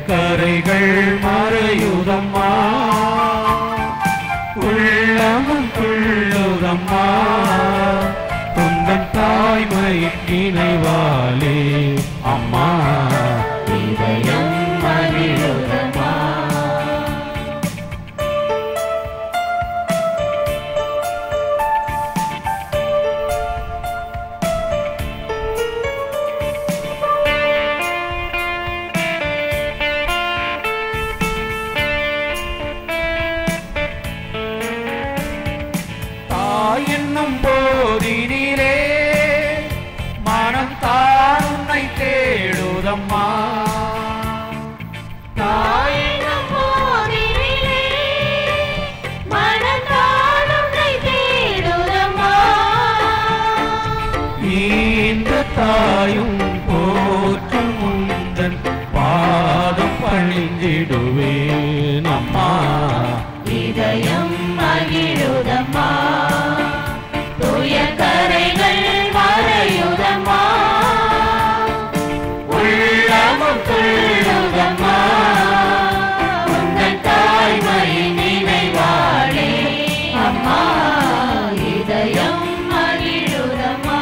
கரைகள் மறையுதம்மா, உள்ளமும் துள்ளுதம்மா, உந்தன் தாய்மையின் நினைவாலே அம்மா, இதயம் மகிழுதம்மா. என்னும் போதினிலே மனம் தான் உன்னை தேடுதம்மா, தாயினும் போதினிலே மனம் தான் உன்னை தேடுதம்மா. இந்த தாயும் போற்றும் உந்தன் பாதம் பணிந்திடுவேன் அம்மா, இதயம் மகிழுதம்மா, தூய கரைகள் மறையுதம்மா, உள்ளமும் துள்ளுதம்மா, உந்தன் தாய்மையின் நினைவாளே அம்மா, இதயம் மகிழுதம்மா.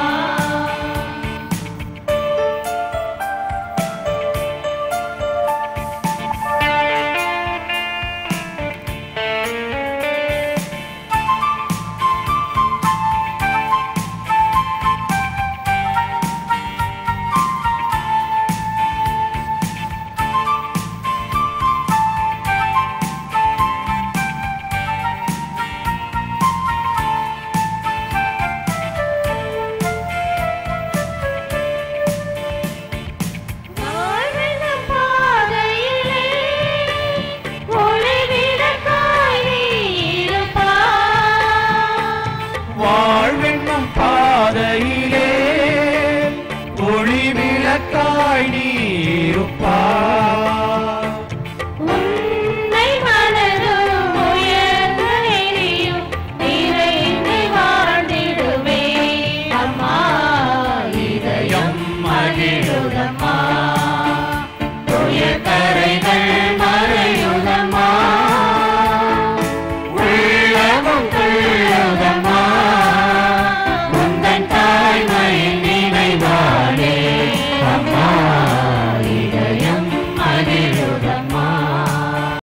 வாழ்வென்னும் பாதையிலே ஒளி விளக்காய் நீ இருப்பாய்.